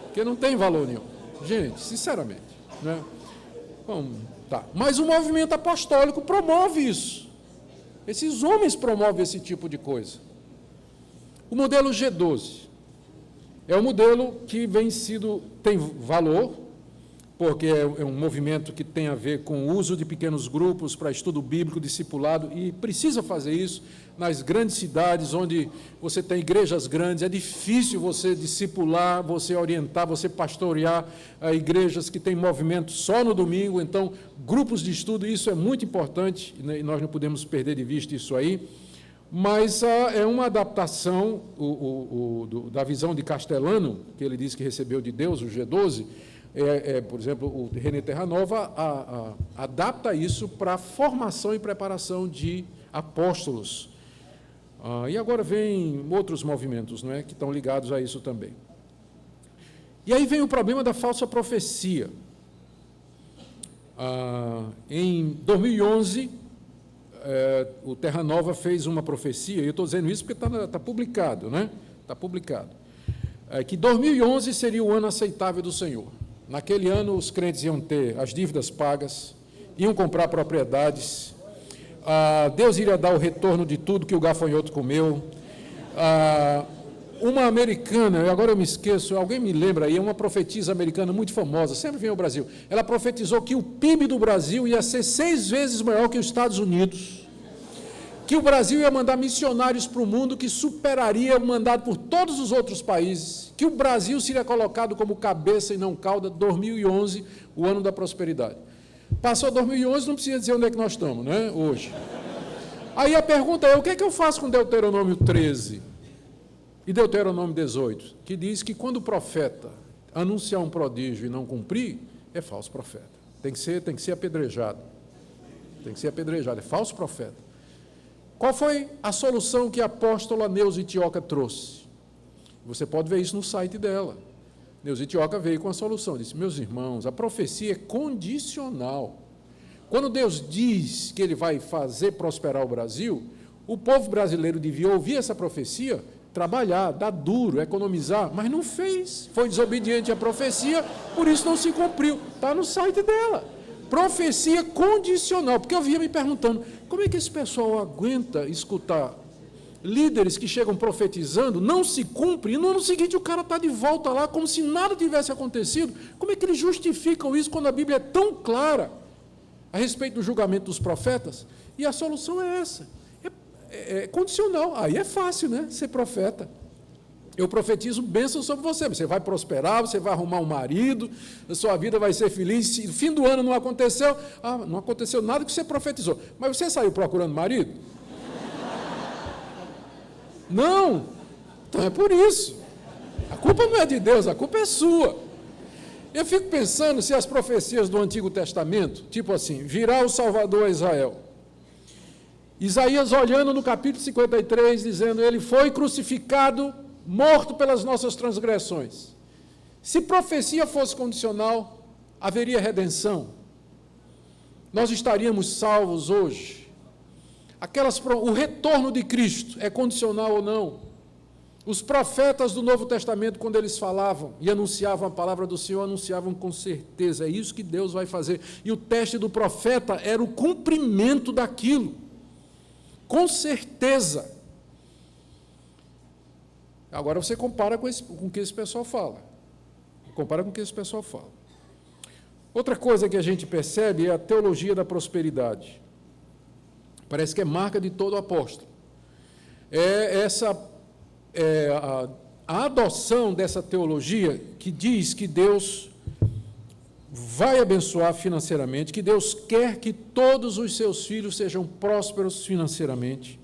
[SPEAKER 2] porque não tem valor nenhum. Gente, sinceramente, né? Bom, tá. Mas o movimento apostólico promove isso. Esses homens promovem esse tipo de coisa. O modelo G12 é um modelo que tem valor, porque é um movimento que tem a ver com o uso de pequenos grupos para estudo bíblico, discipulado, e precisa fazer isso nas grandes cidades, onde você tem igrejas grandes. É difícil você discipular, você orientar, você pastorear igrejas que têm movimento só no domingo. Então, grupos de estudo, isso é muito importante, e nós não podemos perder de vista isso aí. Mas é uma adaptação da visão de Castellano, que ele diz que recebeu de Deus, o G12, por exemplo, o René Terranova adapta isso para a formação e preparação de apóstolos. E agora vem outros movimentos, não é, que estão ligados a isso também. E aí vem o problema da falsa profecia. Em 2011, o Terranova fez uma profecia, e eu estou dizendo isso porque está publicado, né? Está publicado. Que 2011 seria o ano aceitável do Senhor. Naquele ano, os crentes iam ter as dívidas pagas, iam comprar propriedades, Deus iria dar o retorno de tudo que o gafanhoto comeu. Uma americana, agora eu me esqueço, alguém me lembra aí, uma profetisa americana muito famosa, sempre vem ao Brasil. Ela profetizou que o PIB do Brasil ia ser 6 vezes maior que os Estados Unidos, que o Brasil ia mandar missionários para o mundo que superaria o mandado por todos os outros países, que o Brasil seria colocado como cabeça e não cauda. 2011, o ano da prosperidade. Passou 2011, não precisa dizer onde é que nós estamos, né, hoje. Aí a pergunta é, o que é que eu faço com Deuteronômio 13? E Deuteronômio 18, que diz que quando o profeta anunciar um prodígio e não cumprir, é falso profeta. Tem que ser apedrejado. Tem que ser apedrejado, é falso profeta. Qual foi a solução que a apóstola Neuza Itioca trouxe? Você pode ver isso no site dela. Neuza Itioca veio com a solução, disse: meus irmãos, a profecia é condicional. Quando Deus diz que Ele vai fazer prosperar o Brasil, o povo brasileiro devia ouvir essa profecia, trabalhar, dar duro, economizar, mas não fez. Foi desobediente à profecia, por isso não se cumpriu. Está no site dela. Profecia condicional, porque eu via me perguntando, como é que esse pessoal aguenta escutar líderes que chegam profetizando, não se cumpre, e no ano seguinte o cara está de volta lá, como se nada tivesse acontecido? Como é que eles justificam isso quando a Bíblia é tão clara a respeito do julgamento dos profetas? E a solução é essa, é condicional. Aí é fácil, né, ser profeta. Eu profetizo bênção sobre você, você vai prosperar, você vai arrumar um marido, a sua vida vai ser feliz. Se no fim do ano não aconteceu, não aconteceu nada que você profetizou, mas você saiu procurando marido? Não, então é por isso. A culpa não é de Deus, a culpa é sua. Eu fico pensando se as profecias do Antigo Testamento, tipo assim, virá o Salvador a Israel. Isaías olhando no capítulo 53, dizendo, ele foi crucificado, morto pelas nossas transgressões. Se profecia fosse condicional, haveria redenção. Nós estaríamos salvos hoje. O retorno de Cristo é condicional ou não? Os profetas do Novo Testamento, quando eles falavam e anunciavam a palavra do Senhor, anunciavam com certeza, é isso que Deus vai fazer. E o teste do profeta era o cumprimento daquilo. Com certeza. Agora você compara com o que esse pessoal fala. Compara com o que esse pessoal fala. Outra coisa que a gente percebe é a teologia da prosperidade. Parece que é marca de todo apóstolo. A adoção dessa teologia que diz que Deus vai abençoar financeiramente, que Deus quer que todos os seus filhos sejam prósperos financeiramente.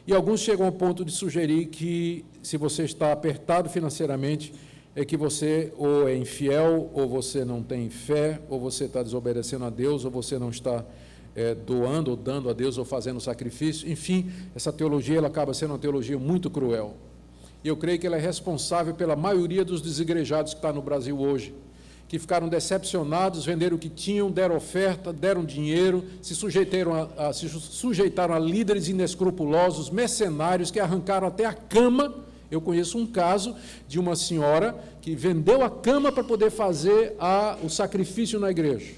[SPEAKER 2] E alguns chegam ao ponto de sugerir que, se você está apertado financeiramente, é que você ou é infiel, ou você não tem fé, ou você está desobedecendo a Deus, ou você não está doando ou dando a Deus, ou fazendo sacrifício. Enfim, essa teologia ela acaba sendo uma teologia muito cruel. E eu creio que ela é responsável pela maioria dos desigrejados que está no Brasil hoje, que ficaram decepcionados, venderam o que tinham, deram oferta, deram dinheiro, se sujeitaram a líderes inescrupulosos, mercenários, que arrancaram até a cama. Eu conheço um caso de uma senhora que vendeu a cama para poder fazer o sacrifício na igreja.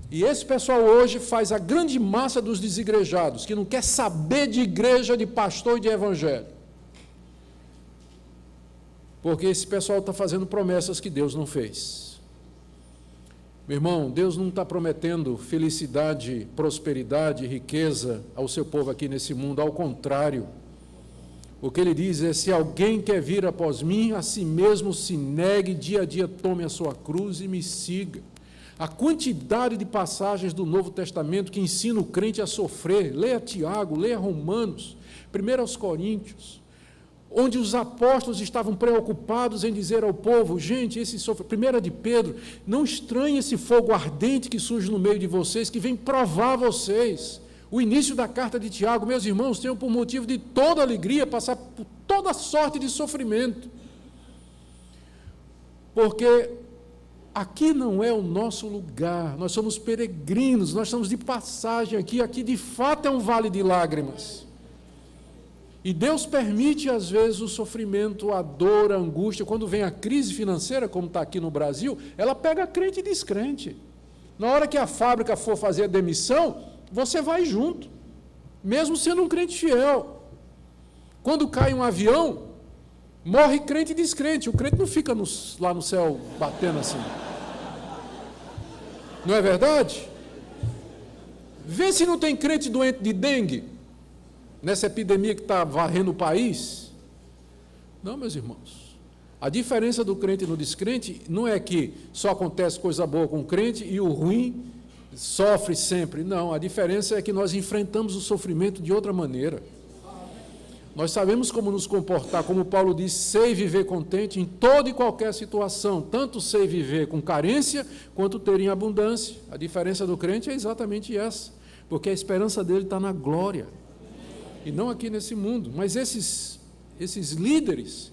[SPEAKER 2] E esse pessoal hoje faz a grande massa dos desigrejados, que não quer saber de igreja, de pastor e de evangelho. Porque esse pessoal está fazendo promessas que Deus não fez. Meu irmão, Deus não está prometendo felicidade, prosperidade, riqueza ao seu povo aqui nesse mundo, ao contrário. O que ele diz é, se alguém quer vir após mim, a si mesmo se negue, dia a dia tome a sua cruz e me siga. A quantidade de passagens do Novo Testamento que ensina o crente a sofrer, leia Tiago, leia Romanos, 1 aos Coríntios, onde os apóstolos estavam preocupados em dizer ao povo, gente, esse sofrimento, 1 de Pedro, não estranhe esse fogo ardente que surge no meio de vocês, que vem provar vocês. O início da carta de Tiago, meus irmãos, tenham por motivo de toda alegria passar por toda sorte de sofrimento. Porque aqui não é o nosso lugar, nós somos peregrinos, nós estamos de passagem aqui de fato é um vale de lágrimas. E Deus permite, às vezes, o sofrimento, a dor, a angústia. Quando vem a crise financeira, como está aqui no Brasil, ela pega crente e descrente. Na hora que a fábrica for fazer a demissão, você vai junto, mesmo sendo um crente fiel. Quando cai um avião, morre crente e descrente. O crente não fica lá no céu batendo assim. Não é verdade? Vê se não tem crente doente de dengue, nessa epidemia que está varrendo o país. Não, meus irmãos. A diferença do crente e do descrente não é que só acontece coisa boa com o crente e o ruim sofre sempre. Não, a diferença é que nós enfrentamos o sofrimento de outra maneira. Nós sabemos como nos comportar, como Paulo diz, sei viver contente em toda e qualquer situação, tanto sei viver com carência, quanto ter em abundância. A diferença do crente é exatamente essa, porque a esperança dele está na glória, e não aqui nesse mundo. Mas esses líderes,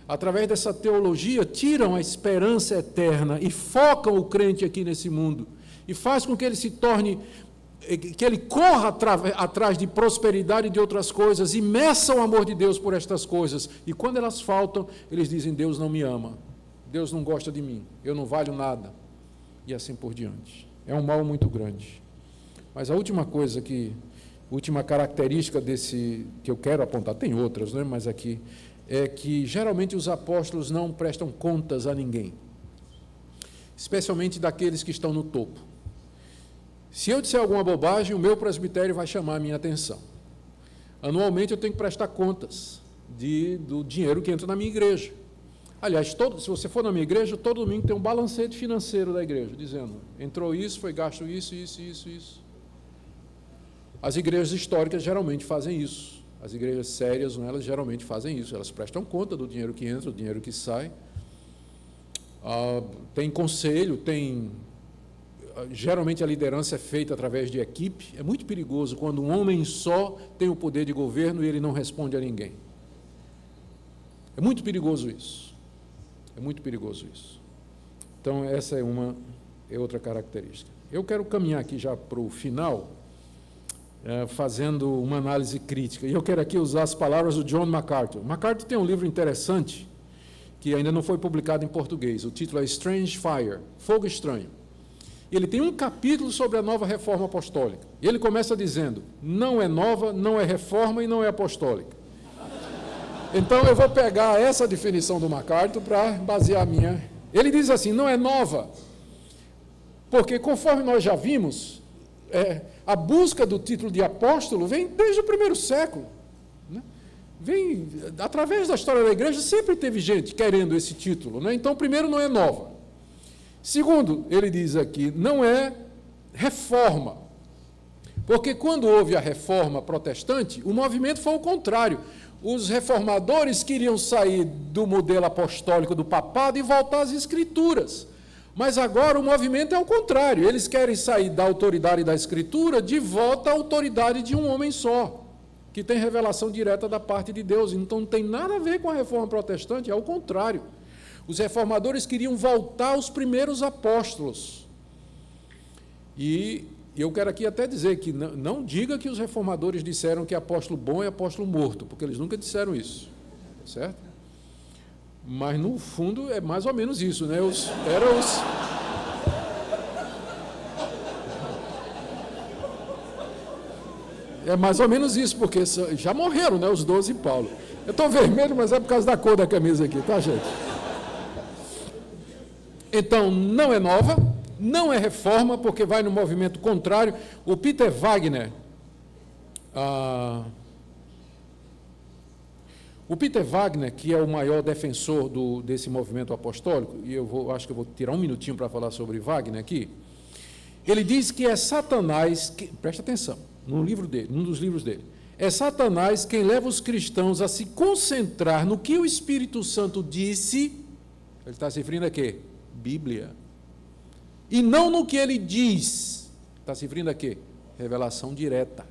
[SPEAKER 2] através dessa teologia, tiram a esperança eterna e focam o crente aqui nesse mundo, e faz com que ele se torne, que ele corra atrás de prosperidade e de outras coisas, e meça o amor de Deus por estas coisas, e quando elas faltam, eles dizem, Deus não me ama, Deus não gosta de mim, eu não valho nada, e assim por diante. É um mal muito grande. Mas a última característica desse, que eu quero apontar, tem outras, né, mas aqui, é que geralmente os apóstolos não prestam contas a ninguém, especialmente daqueles que estão no topo. Se eu disser alguma bobagem, o meu presbitério vai chamar a minha atenção. Anualmente eu tenho que prestar contas do dinheiro que entra na minha igreja. Aliás, se você for na minha igreja, todo domingo tem um balancete financeiro da igreja, dizendo, entrou isso, foi gasto isso. As igrejas históricas geralmente fazem isso. As igrejas sérias, elas geralmente fazem isso. Elas prestam conta do dinheiro que entra, do dinheiro que sai. Tem conselho, geralmente a liderança é feita através de equipe. É muito perigoso quando um homem só tem o poder de governo e ele não responde a ninguém. É muito perigoso isso. É muito perigoso isso. Então, essa é outra característica. Eu quero caminhar aqui já para o final, fazendo uma análise crítica. E eu quero aqui usar as palavras do John MacArthur. MacArthur tem um livro interessante, que ainda não foi publicado em português. O título é Strange Fire, Fogo Estranho. Ele tem um capítulo sobre a nova reforma apostólica. E ele começa dizendo, não é nova, não é reforma e não é apostólica. Então, eu vou pegar essa definição do MacArthur para basear a minha. Ele diz assim, não é nova, porque conforme nós já vimos, a busca do título de apóstolo vem desde o primeiro século. Né? Vem, através da história da igreja, sempre teve gente querendo esse título. Né? Então, primeiro, não é nova. Segundo, ele diz aqui, não é reforma, porque quando houve a reforma protestante, o movimento foi o contrário. Os reformadores queriam sair do modelo apostólico do papado e voltar às escrituras. Mas agora o movimento é o contrário, eles querem sair da autoridade da escritura de volta à autoridade de um homem só, que tem revelação direta da parte de Deus. Então não tem nada a ver com a reforma protestante, é o contrário. Os reformadores queriam voltar aos primeiros apóstolos. E eu quero aqui até dizer que não diga que os reformadores disseram que apóstolo bom é apóstolo morto, porque eles nunca disseram isso, certo? Mas, no fundo, é mais ou menos isso, né? É mais ou menos isso, porque já morreram, né, os 12 Paulo. Eu estou vermelho, mas é por causa da cor da camisa aqui, tá, gente? Então, não é nova, não é reforma, porque vai no movimento contrário. O Peter Wagner, que é o maior defensor desse movimento apostólico, e acho que eu vou tirar um minutinho para falar sobre Wagner aqui, ele diz que é Satanás, presta atenção, num dos livros dele, é Satanás quem leva os cristãos a se concentrar no que o Espírito Santo disse, ele está se referindo a quê? Bíblia. E não no que ele diz. Está se referindo a quê? Revelação direta.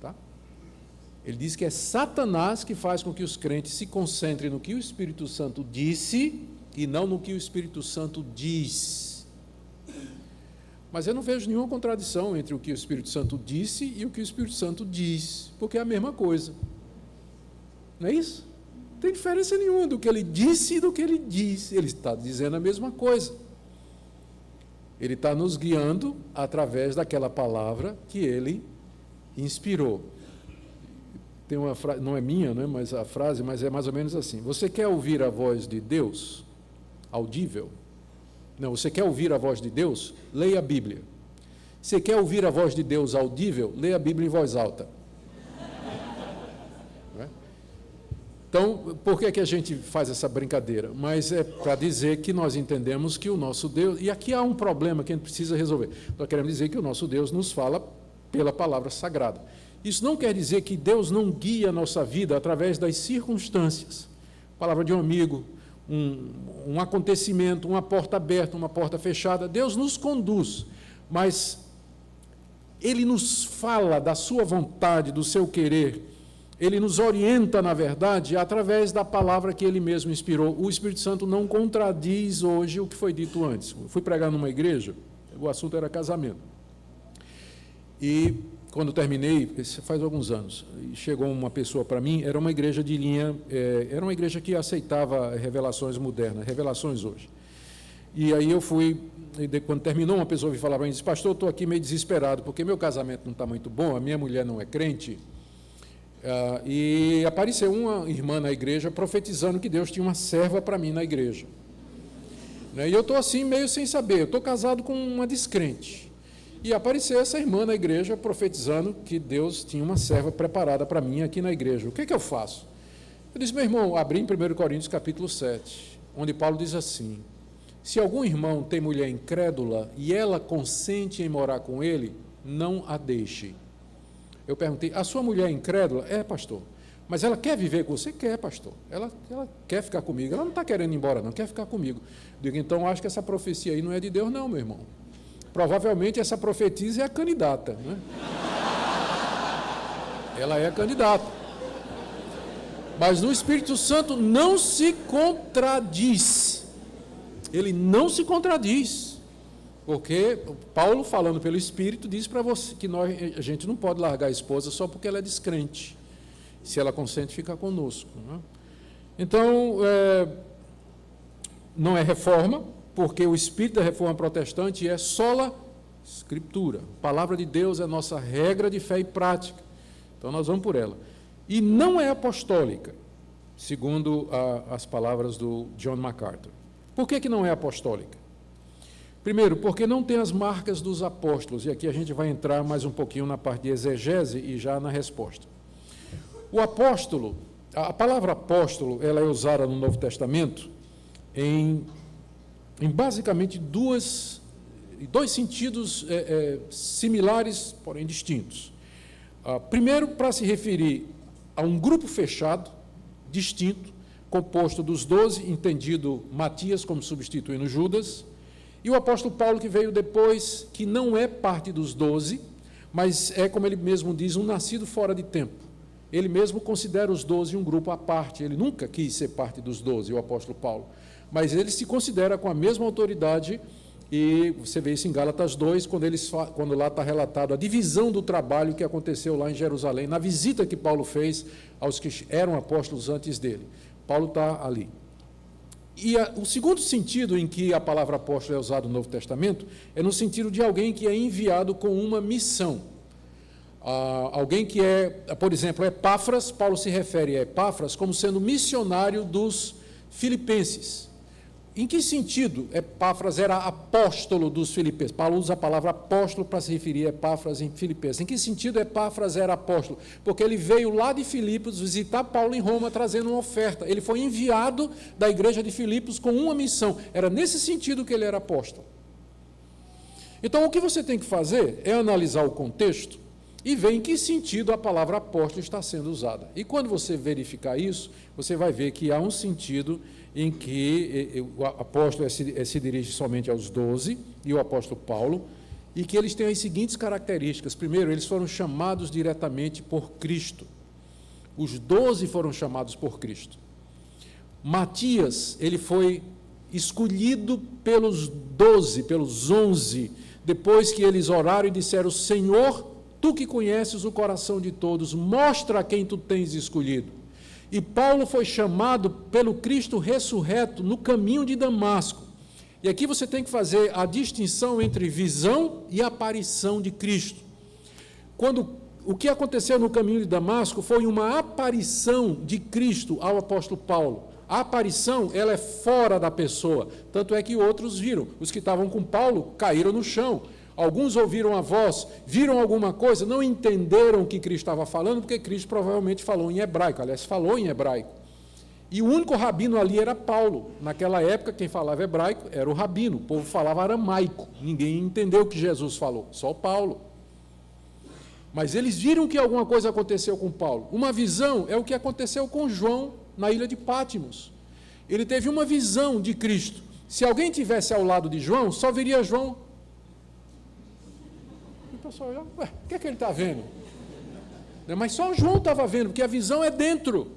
[SPEAKER 2] Tá? Ele diz que é Satanás que faz com que os crentes se concentrem no que o Espírito Santo disse e não no que o Espírito Santo diz. Mas eu não vejo nenhuma contradição entre o que o Espírito Santo disse e o que o Espírito Santo diz, porque é a mesma coisa. Não é isso? Não tem diferença nenhuma do que ele disse e do que ele diz. Ele está dizendo a mesma coisa. Ele está nos guiando através daquela palavra que ele inspirou. Tem uma frase, não é minha, né, mas a frase, mas é mais ou menos assim. Você quer ouvir a voz de Deus audível? Não, você quer ouvir a voz de Deus? Leia a Bíblia. Você quer ouvir a voz de Deus audível? Leia a Bíblia em voz alta. Então, por que a gente faz essa brincadeira? Mas é para dizer que nós entendemos que o nosso Deus... E aqui há um problema que a gente precisa resolver. Nós queremos dizer que o nosso Deus nos fala pela palavra sagrada. Isso não quer dizer que Deus não guia a nossa vida através das circunstâncias. Palavra de um amigo, um acontecimento, uma porta aberta, uma porta fechada. Deus nos conduz, mas Ele nos fala da sua vontade, do seu querer. Ele nos orienta, na verdade, através da palavra que Ele mesmo inspirou. O Espírito Santo não contradiz hoje o que foi dito antes. Eu fui pregar numa igreja, o assunto era casamento. E quando terminei, isso faz alguns anos, chegou uma pessoa para mim, era uma igreja de linha, era uma igreja que aceitava revelações modernas, revelações hoje. E aí eu fui, quando terminou, uma pessoa veio falar para mim, disse, pastor, eu estou aqui meio desesperado, porque meu casamento não está muito bom, a minha mulher não é crente, e apareceu uma irmã na igreja profetizando que Deus tinha uma serva para mim na igreja. E eu estou assim, meio sem saber, eu estou casado com uma descrente. E apareceu essa irmã na igreja profetizando que Deus tinha uma serva preparada para mim aqui na igreja. O que eu faço? Eu disse, meu irmão, abri em 1 Coríntios capítulo 7, onde Paulo diz assim, se algum irmão tem mulher incrédula e ela consente em morar com ele, não a deixe. Eu perguntei, a sua mulher é incrédula? É, pastor. Mas ela quer viver com você? Quer, pastor. Ela quer ficar comigo. Ela não está querendo ir embora, não, quer ficar comigo. Digo, então, acho que essa profecia aí não é de Deus, não, meu irmão. Provavelmente essa profetisa é a candidata, né? Ela é a candidata. Mas no Espírito Santo não se contradiz. Ele não se contradiz. Porque Paulo, falando pelo Espírito, diz para você que a gente não pode largar a esposa só porque ela é descrente. Se ela consente, fica conosco. Né? Então, não é reforma, porque o espírito da reforma protestante é sola escritura. A palavra de Deus é nossa regra de fé e prática. Então, nós vamos por ela. E não é apostólica, segundo as palavras do John MacArthur. Por que não é apostólica? Primeiro, porque não tem as marcas dos apóstolos, e aqui a gente vai entrar mais um pouquinho na parte de exegese e já na resposta. O apóstolo, a palavra apóstolo, ela é usada no Novo Testamento em basicamente dois sentidos similares, porém distintos. Primeiro, para se referir a um grupo fechado, distinto, composto dos 12, entendido Matias como substituindo Judas, e o apóstolo Paulo, que veio depois, que não é parte dos 12, mas é, como ele mesmo diz, um nascido fora de tempo. Ele mesmo considera os 12 um grupo à parte, ele nunca quis ser parte dos 12, o apóstolo Paulo, mas ele se considera com a mesma autoridade, e você vê isso em Gálatas 2, quando lá está relatado a divisão do trabalho que aconteceu lá em Jerusalém, na visita que Paulo fez aos que eram apóstolos antes dele. Paulo está ali. E o segundo sentido em que a palavra apóstolo é usada no Novo Testamento é no sentido de alguém que é enviado com uma missão. Alguém que por exemplo, Epáfras, Paulo se refere a Epáfras como sendo missionário dos filipenses. Em que sentido Epáfras era apóstolo dos filipenses? Paulo usa a palavra apóstolo para se referir a Epáfras em Filipenses. Em que sentido Epáfras era apóstolo? Porque ele veio lá de Filipos visitar Paulo em Roma trazendo uma oferta. Ele foi enviado da igreja de Filipos com uma missão. Era nesse sentido que ele era apóstolo. Então, o que você tem que fazer é analisar o contexto e ver em que sentido a palavra apóstolo está sendo usada. E quando você verificar isso, você vai ver que há um sentido em que o apóstolo se dirige somente aos 12, e o apóstolo Paulo, e que eles têm as seguintes características. Primeiro, eles foram chamados diretamente por Cristo. Os 12 foram chamados por Cristo. Matias, ele foi escolhido pelos 12, pelos 11, depois que eles oraram e disseram, Senhor, Tu que conheces o coração de todos, mostra a quem Tu tens escolhido. E Paulo foi chamado pelo Cristo ressurreto no caminho de Damasco. E aqui você tem que fazer a distinção entre visão e aparição de Cristo. O que aconteceu no caminho de Damasco foi uma aparição de Cristo ao apóstolo Paulo. A aparição, ela é fora da pessoa. Tanto é que outros viram. Os que estavam com Paulo caíram no chão. Alguns ouviram a voz, viram alguma coisa, não entenderam o que Cristo estava falando, porque Cristo provavelmente falou em hebraico, aliás, falou em hebraico. E o único rabino ali era Paulo. Naquela época, quem falava hebraico era o rabino, o povo falava aramaico. Ninguém entendeu o que Jesus falou, só Paulo. Mas eles viram que alguma coisa aconteceu com Paulo. Uma visão é o que aconteceu com João na ilha de Pátimos. Ele teve uma visão de Cristo. Se alguém tivesse ao lado de João, só viria João. E o pessoal olha, ué, o que é que ele está vendo? Mas só João estava vendo, porque a visão é dentro.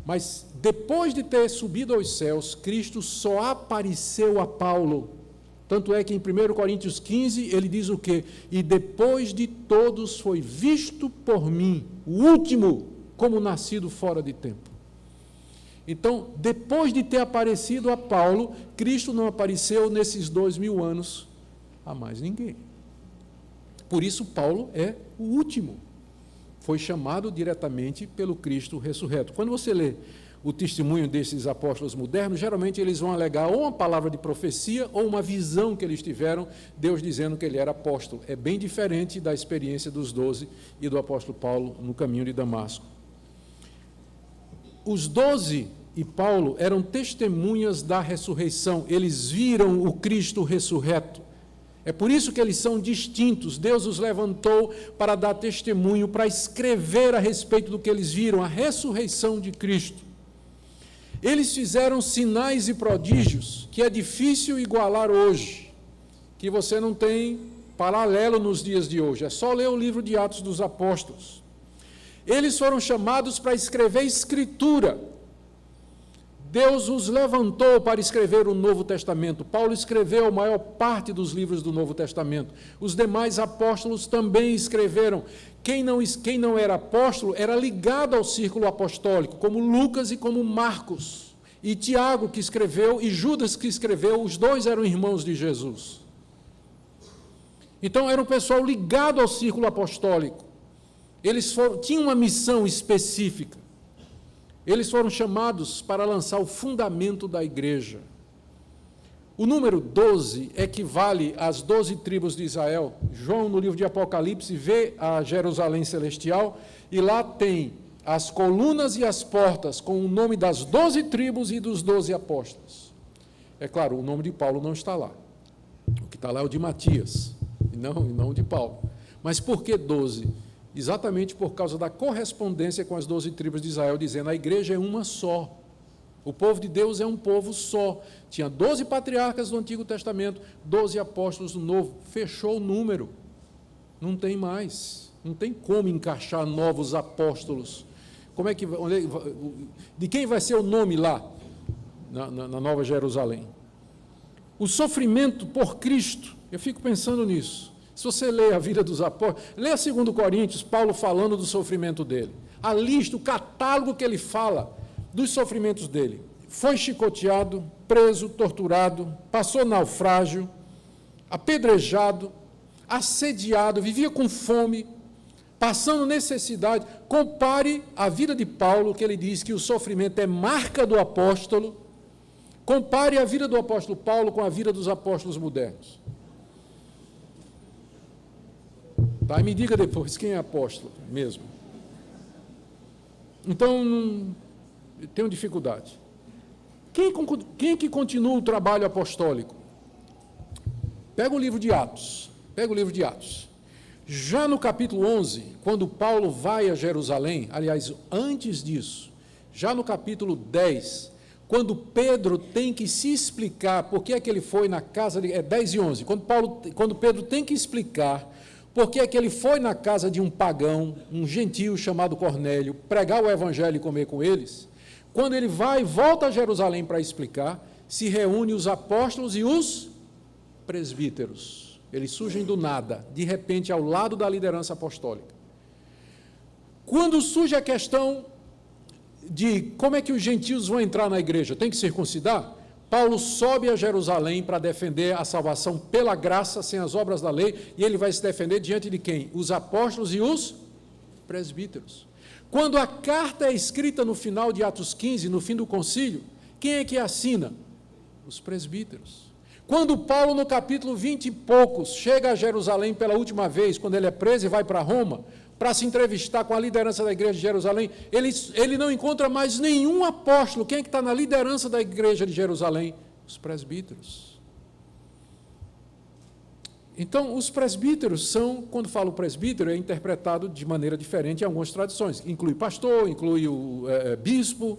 [SPEAKER 2] Mas depois de ter subido aos céus, Cristo só apareceu a Paulo. Tanto é que em 1 Coríntios 15, ele diz o quê? E depois de todos foi visto por mim, o último, como nascido fora de tempo. Então, depois de ter aparecido a Paulo, Cristo não apareceu nesses 2000 anos a mais ninguém. Por isso, Paulo é o último. Foi chamado diretamente pelo Cristo ressurreto. Quando você lê o testemunho desses apóstolos modernos, geralmente eles vão alegar ou uma palavra de profecia ou uma visão que eles tiveram, Deus dizendo que ele era apóstolo. É bem diferente da experiência dos 12 e do apóstolo Paulo no caminho de Damasco. Os 12 e Paulo eram testemunhas da ressurreição, eles viram o Cristo ressurreto. É por isso que eles são distintos. Deus os levantou para dar testemunho, para escrever a respeito do que eles viram, a ressurreição de Cristo. Eles fizeram sinais e prodígios que é difícil igualar hoje, que você não tem paralelo nos dias de hoje. É só ler o livro de Atos dos Apóstolos. Eles foram chamados para escrever Escritura. Deus os levantou para escrever o Novo Testamento. Paulo escreveu a maior parte dos livros do Novo Testamento. Os demais apóstolos também escreveram. Quem não era apóstolo era ligado ao círculo apostólico, como Lucas e como Marcos. E Tiago, que escreveu, e Judas, que escreveu, os dois eram irmãos de Jesus. Então, era um pessoal ligado ao círculo apostólico. Eles tinham uma missão específica. Eles foram chamados para lançar o fundamento da igreja. O número 12 equivale às 12 tribos de Israel. João, no livro de Apocalipse, vê a Jerusalém celestial e lá tem as colunas e as portas com o nome das 12 tribos e dos 12 apóstolos. É claro, o nome de Paulo não está lá. O que está lá é o de Matias, e não o de Paulo. Mas por que 12? Exatamente por causa da correspondência com as 12 tribos de Israel, dizendo a igreja é uma só. O povo de Deus é um povo só. Tinha 12 patriarcas do Antigo Testamento, 12 apóstolos do Novo. Fechou o número. Não tem mais. Não tem como encaixar novos apóstolos. De quem vai ser o nome lá, na Nova Jerusalém? O sofrimento por Cristo. Eu fico pensando nisso. Se você lê a vida dos apóstolos, lê a 2 Coríntios, Paulo falando do sofrimento dele. A lista, o catálogo que ele fala dos sofrimentos dele. Foi chicoteado, preso, torturado, passou naufrágio, apedrejado, assediado, vivia com fome, passando necessidade. Compare a vida de Paulo, que ele diz que o sofrimento é marca do apóstolo. Compare a vida do apóstolo Paulo com a vida dos apóstolos modernos. Tá? E me diga depois quem é apóstolo mesmo. Então, tenho dificuldade. Quem que continua o trabalho apostólico? Pega o livro de Atos. Já no capítulo 11, quando Paulo vai a Jerusalém, aliás, antes disso, já no capítulo 10, quando Pedro tem que se explicar por que é que ele foi na casa de... 10 e 11, quando Pedro tem que explicar por que é que ele foi na casa de um pagão, um gentio chamado Cornélio, pregar o evangelho e comer com eles. Quando ele volta a Jerusalém para explicar, se reúne os apóstolos e os presbíteros. Eles surgem do nada, de repente, ao lado da liderança apostólica. Quando surge a questão de como é que os gentios vão entrar na igreja, tem que circuncidar? Paulo sobe a Jerusalém para defender a salvação pela graça, sem as obras da lei, e ele vai se defender diante de quem? Os apóstolos e os presbíteros. Quando a carta é escrita no final de Atos 15, no fim do concílio, quem é que assina? Os presbíteros. Quando Paulo, no capítulo 20 e poucos, chega a Jerusalém pela última vez, quando ele é preso e vai para Roma, para se entrevistar com a liderança da igreja de Jerusalém, ele não encontra mais nenhum apóstolo. Quem é que está na liderança da igreja de Jerusalém? Os presbíteros. Então, os presbíteros são, quando falo presbítero, é interpretado de maneira diferente em algumas tradições. Inclui pastor, inclui o bispo,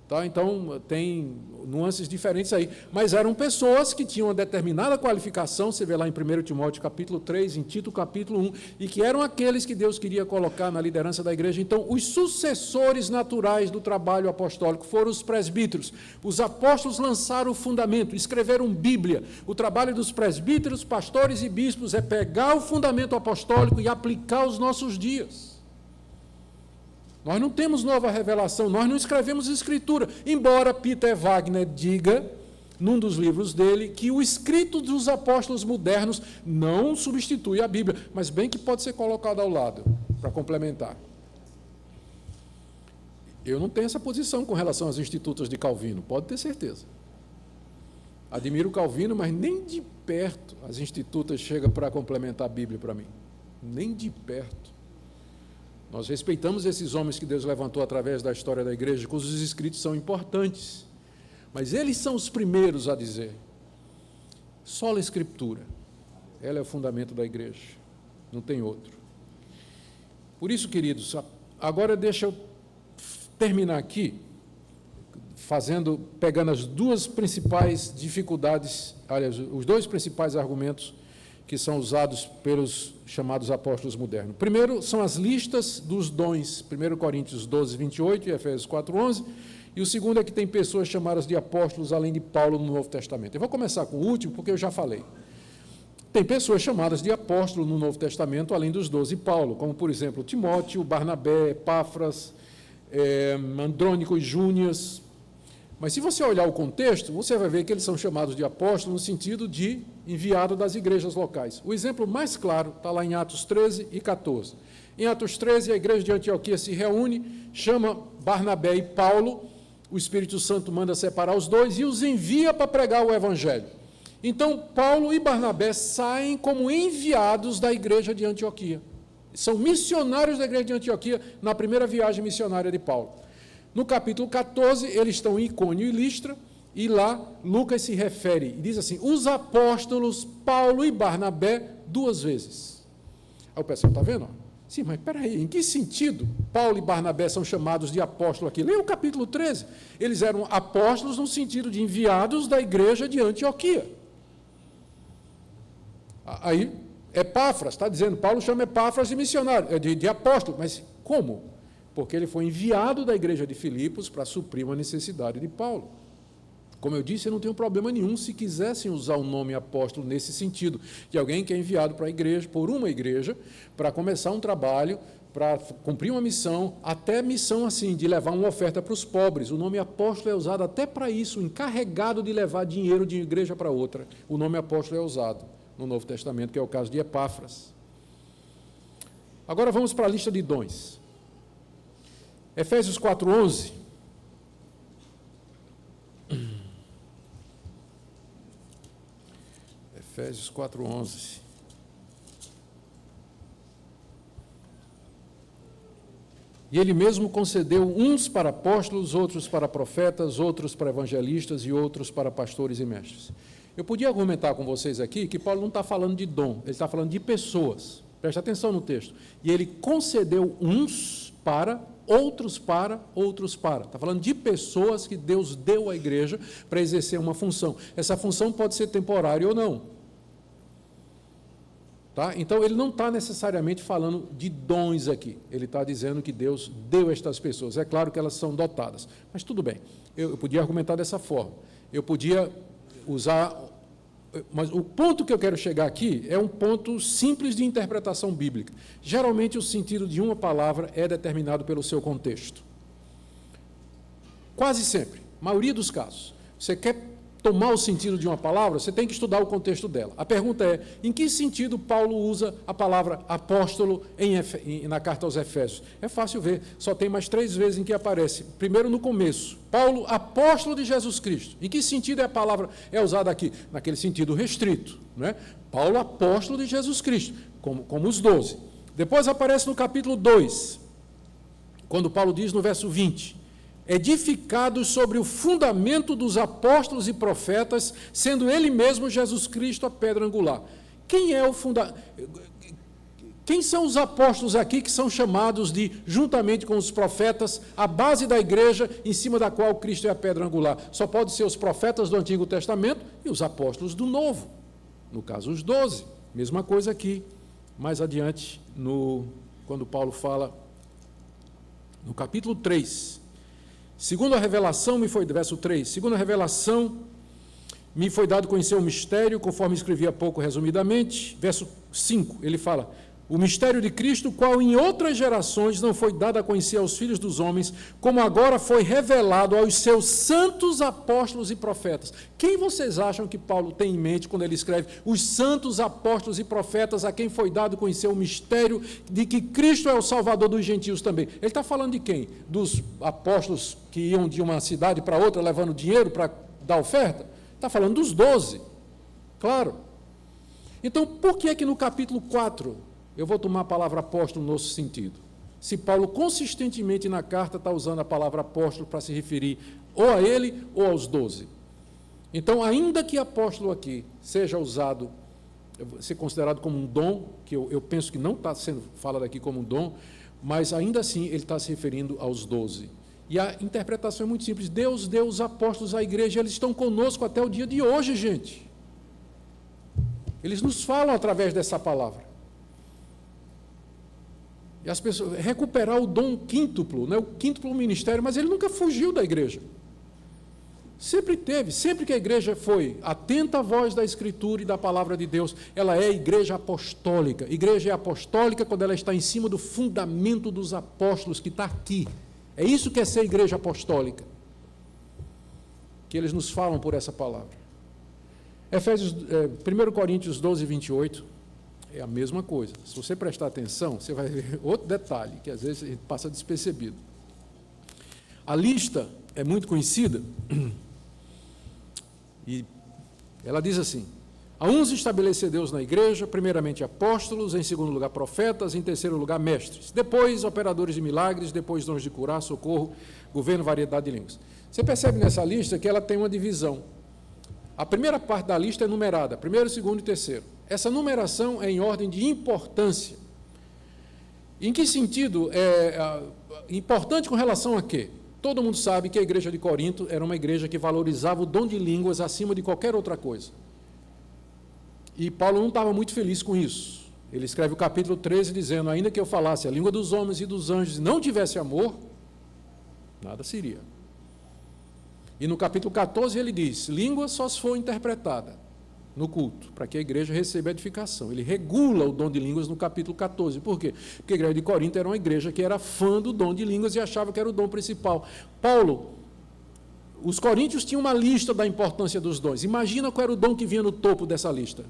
[SPEAKER 2] tá? Então, tem nuances diferentes aí. Mas eram pessoas que tinham uma determinada qualificação, você vê lá em 1 Timóteo capítulo 3, em Tito capítulo 1, e que eram aqueles que Deus queria colocar na liderança da igreja. Então, os sucessores naturais do trabalho apostólico foram os presbíteros. Os apóstolos lançaram o fundamento, escreveram Bíblia. O trabalho dos presbíteros, pastores e bispos é pegar o fundamento apostólico e aplicar aos nossos dias. Nós não temos nova revelação, nós não escrevemos escritura, embora Peter Wagner diga, num dos livros dele, que o escrito dos apóstolos modernos não substitui a Bíblia, mas bem que pode ser colocado ao lado, para complementar. Eu não tenho essa posição com relação às institutas de Calvino, pode ter certeza. Admiro Calvino, mas nem de perto as institutas chegam para complementar a Bíblia para mim, nem de perto. Nós respeitamos esses homens que Deus levantou através da história da igreja, cujos escritos são importantes. Mas eles são os primeiros a dizer, sola Escritura, ela é o fundamento da igreja, não tem outro. Por isso, queridos, agora deixa eu terminar aqui, pegando as duas principais dificuldades, aliás, os dois principais argumentos que são usados pelos chamados apóstolos modernos. Primeiro, são as listas dos dons, 1 Coríntios 12, 28 e Efésios 4, 11, e o segundo é que tem pessoas chamadas de apóstolos, além de Paulo, no Novo Testamento. Eu vou começar com o último, porque eu já falei. Tem pessoas chamadas de apóstolo no Novo Testamento, além dos 12 Paulo, como, por exemplo, Timóteo, Barnabé, Epáfras, Andrônico e Júnias. Mas se você olhar o contexto, você vai ver que eles são chamados de apóstolos no sentido de enviado das igrejas locais. O exemplo mais claro está lá em Atos 13 e 14. Em Atos 13, a igreja de Antioquia se reúne, chama Barnabé e Paulo, o Espírito Santo manda separar os dois e os envia para pregar o evangelho. Então, Paulo e Barnabé saem como enviados da igreja de Antioquia. São missionários da igreja de Antioquia na primeira viagem missionária de Paulo. No capítulo 14, eles estão em Icônio e Listra, e lá Lucas se refere, e diz assim, os apóstolos Paulo e Barnabé 2 vezes. Aí o pessoal está vendo? Sim, mas espera aí, em que sentido Paulo e Barnabé são chamados de apóstolos aqui? Leia o capítulo 13. Eles eram apóstolos no sentido de enviados da igreja de Antioquia. Aí, Epáfras, está dizendo, Paulo chama Epáfras de missionário, de apóstolo, mas como? Porque ele foi enviado da igreja de Filipos para suprir uma necessidade de Paulo. Como eu disse, eu não tenho problema nenhum se quisessem usar o nome apóstolo nesse sentido, de alguém que é enviado para a igreja, por uma igreja, para começar um trabalho, para cumprir uma missão, até missão assim, de levar uma oferta para os pobres. O nome apóstolo é usado até para isso, encarregado de levar dinheiro de uma igreja para outra. O nome apóstolo é usado no Novo Testamento, que é o caso de Epáfras. Agora vamos para a lista de dons. Efésios 4:11. Efésios 4:11. E ele mesmo concedeu uns para apóstolos, outros para profetas, outros para evangelistas e outros para pastores e mestres. Eu podia argumentar com vocês aqui que Paulo não está falando de dom, ele está falando de pessoas. Preste atenção no texto. E ele concedeu uns para, outros para, outros para. Está falando de pessoas que Deus deu à igreja para exercer uma função. Essa função pode ser temporária ou não. Tá? Então, ele não está necessariamente falando de dons aqui. Ele está dizendo que Deus deu a estas pessoas. É claro que elas são dotadas. Mas tudo bem. Eu podia argumentar dessa forma. Eu podia usar... Mas o ponto que eu quero chegar aqui é um ponto simples de interpretação bíblica. Geralmente, o sentido de uma palavra é determinado pelo seu contexto. Quase sempre, maioria dos casos. Você quer tomar o sentido de uma palavra, você tem que estudar o contexto dela. A pergunta é, em que sentido Paulo usa a palavra apóstolo na carta aos Efésios? É fácil ver, só tem mais 3 vezes em que aparece. Primeiro, no começo, Paulo, apóstolo de Jesus Cristo. Em que sentido a palavra é usada aqui? Naquele sentido restrito. Não é? Paulo, apóstolo de Jesus Cristo, como os 12. Depois aparece no capítulo 2, quando Paulo diz no verso 20, edificados sobre o fundamento dos apóstolos e profetas, sendo ele mesmo Jesus Cristo a pedra angular. Quem são os apóstolos aqui que são chamados de, juntamente com os profetas, a base da igreja em cima da qual Cristo é a pedra angular? Só pode ser os profetas do Antigo Testamento e os apóstolos do Novo. No caso, os 12. Mesma coisa aqui, mais adiante, quando Paulo fala, no capítulo 3. Segundo a revelação me foi, verso 3, segundo a revelação me foi dado conhecer o mistério, conforme escrevi há pouco resumidamente. Verso 5, ele fala: o mistério de Cristo, qual em outras gerações não foi dado a conhecer aos filhos dos homens, como agora foi revelado aos seus santos apóstolos e profetas. Quem vocês acham que Paulo tem em mente quando ele escreve os santos apóstolos e profetas a quem foi dado a conhecer o mistério de que Cristo é o Salvador dos gentios também? Ele está falando de quem? Dos apóstolos que iam de uma cidade para outra levando dinheiro para dar oferta? Está falando dos 12, claro. Então, por que é que no capítulo 4... eu vou tomar a palavra apóstolo no nosso sentido? Se Paulo consistentemente na carta está usando a palavra apóstolo para se referir ou a ele ou aos 12. Então, ainda que apóstolo aqui seja usado, ser considerado como um dom, que eu penso que não está sendo falado aqui como um dom, mas ainda assim ele está se referindo aos 12. E a interpretação é muito simples. Deus deu os apóstolos à igreja, eles estão conosco até o dia de hoje, gente. Eles nos falam através dessa palavra. E as pessoas, recuperar o dom quíntuplo, né, o quíntuplo ministério, mas ele nunca fugiu da igreja. Sempre teve, sempre que a igreja foi atenta à voz da Escritura e da palavra de Deus, ela é igreja apostólica. Igreja é apostólica quando ela está em cima do fundamento dos apóstolos, que está aqui. É isso que é ser igreja apostólica. Que eles nos falam por essa palavra. 1 Coríntios 12, 28... é a mesma coisa. Se você prestar atenção, você vai ver outro detalhe, que às vezes passa despercebido. A lista é muito conhecida, e ela diz assim: a uns estabelecer Deus na igreja, primeiramente apóstolos, em segundo lugar profetas, em terceiro lugar mestres, depois operadores de milagres, depois dons de curar, socorro, governo, variedade de línguas. Você percebe nessa lista que ela tem uma divisão. A primeira parte da lista é numerada, primeiro, segundo e terceiro. Essa numeração é em ordem de importância. Em que sentido é importante com relação a quê? Todo mundo sabe que a igreja de Corinto era uma igreja que valorizava o dom de línguas acima de qualquer outra coisa. E Paulo não estava muito feliz com isso. Ele escreve o capítulo 13 dizendo: ainda que eu falasse a língua dos homens e dos anjos e não tivesse amor, nada seria. E no capítulo 14 ele diz: língua só se for interpretada no culto, para que a igreja receba edificação. Ele regula o dom de línguas no capítulo 14. Por quê? Porque a igreja de Corinto era uma igreja que era fã do dom de línguas e achava que era o dom principal. Os coríntios tinham uma lista da importância dos dons. Imagina qual era o dom que vinha no topo dessa lista.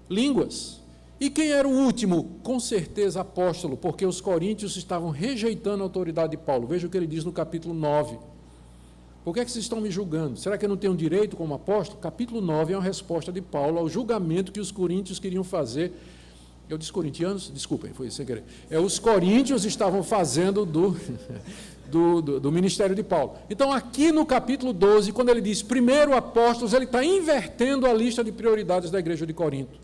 [SPEAKER 2] Línguas. E quem era o último? Com certeza apóstolo, porque os coríntios estavam rejeitando a autoridade de Paulo. Veja o que ele diz no capítulo 9. Por que vocês estão me julgando? Será que eu não tenho direito como apóstolo? Capítulo 9 é uma resposta de Paulo ao julgamento que os coríntios queriam fazer. Eu disse corintianos? Desculpem, foi sem querer. Os coríntios estavam fazendo do ministério de Paulo. Então, aqui no capítulo 12, quando ele diz primeiro apóstolos, ele está invertendo a lista de prioridades da igreja de Corinto.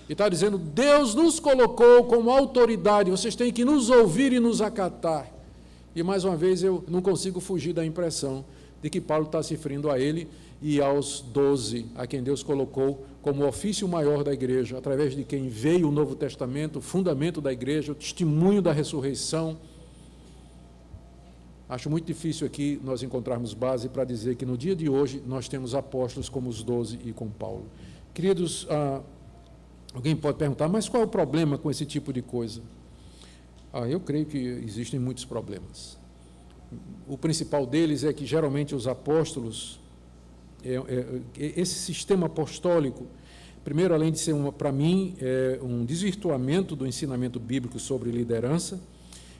[SPEAKER 2] E está dizendo: Deus nos colocou como autoridade, vocês têm que nos ouvir e nos acatar. E, mais uma vez, eu não consigo fugir da impressão de que Paulo está se referindo a ele e aos 12, a quem Deus colocou como ofício maior da igreja, através de quem veio o Novo Testamento, o fundamento da igreja, o testemunho da ressurreição. Acho muito difícil aqui nós encontrarmos base para dizer que no dia de hoje nós temos apóstolos como os 12 e com Paulo. Queridos, alguém pode perguntar, mas qual é o problema com esse tipo de coisa? Eu creio que existem muitos problemas. O principal deles é que, geralmente, os apóstolos, esse sistema apostólico, primeiro, além de ser, para mim, um desvirtuamento do ensinamento bíblico sobre liderança,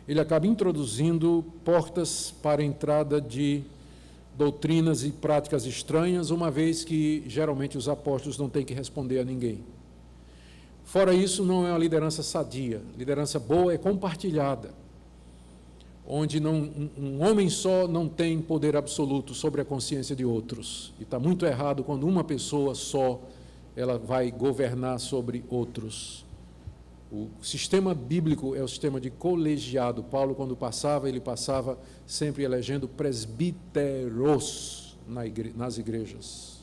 [SPEAKER 2] ele acaba introduzindo portas para a entrada de doutrinas e práticas estranhas, uma vez que, geralmente, os apóstolos não têm que responder a ninguém. Fora isso, não é uma liderança sadia. Liderança boa é compartilhada, onde um homem só não tem poder absoluto sobre a consciência de outros. E está muito errado quando uma pessoa só ela vai governar sobre outros. O sistema bíblico é o sistema de colegiado. Paulo, quando passava, ele passava sempre elegendo presbíteros nas igrejas.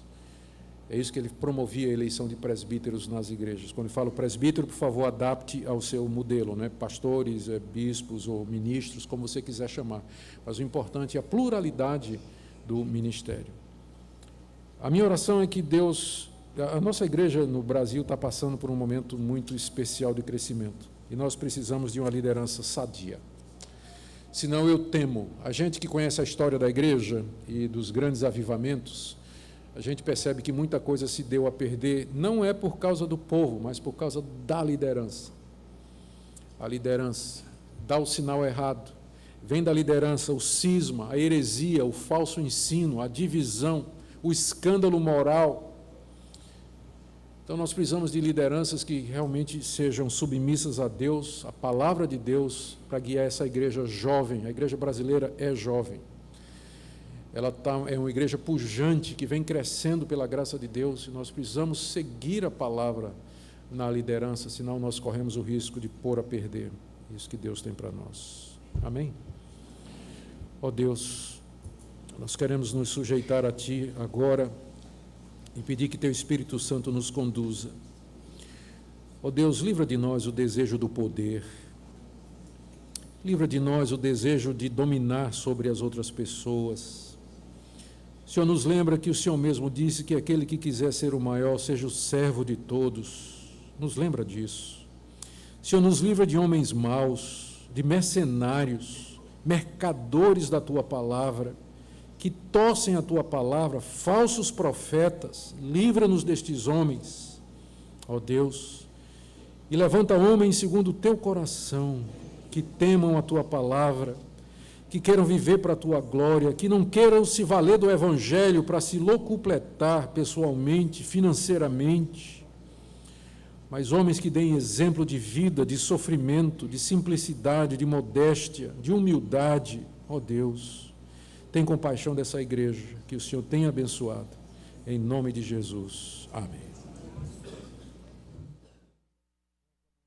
[SPEAKER 2] É isso que ele promovia, a eleição de presbíteros nas igrejas. Quando eu falo presbítero, por favor, adapte ao seu modelo, né? Pastores, bispos ou ministros, como você quiser chamar. Mas o importante é a pluralidade do ministério. A minha oração é que Deus... A nossa igreja no Brasil está passando por um momento muito especial de crescimento. E nós precisamos de uma liderança sadia. Senão eu temo. A gente que conhece a história da igreja e dos grandes avivamentos, a gente percebe que muita coisa se deu a perder, não é por causa do povo, mas por causa da liderança. A liderança dá o sinal errado. Vem da liderança o cisma, a heresia, o falso ensino, a divisão, o escândalo moral. Então nós precisamos de lideranças que realmente sejam submissas a Deus, a palavra de Deus, para guiar essa igreja jovem. A igreja brasileira é jovem. Ela é uma igreja pujante, que vem crescendo pela graça de Deus, e nós precisamos seguir a palavra na liderança, senão nós corremos o risco de pôr a perder isso que Deus tem para nós. Amém? Ó Deus, nós queremos nos sujeitar a Ti agora e pedir que Teu Espírito Santo nos conduza. Ó Deus, livra de nós o desejo do poder, livra de nós o desejo de dominar sobre as outras pessoas. O Senhor nos lembra que o Senhor mesmo disse que aquele que quiser ser o maior seja o servo de todos. Nos lembra disso. O Senhor nos livra de homens maus, de mercenários, mercadores da Tua palavra, que torcem a Tua palavra, falsos profetas. Livra-nos destes homens, ó Deus, e levanta homens segundo o Teu coração, que temam a Tua palavra, que queiram viver para a Tua glória, que não queiram se valer do Evangelho para se locupletar pessoalmente, financeiramente, mas homens que deem exemplo de vida, de sofrimento, de simplicidade, de modéstia, de humildade. Ó Deus, tem compaixão dessa igreja, que o Senhor tenha abençoado, em nome de Jesus. Amém.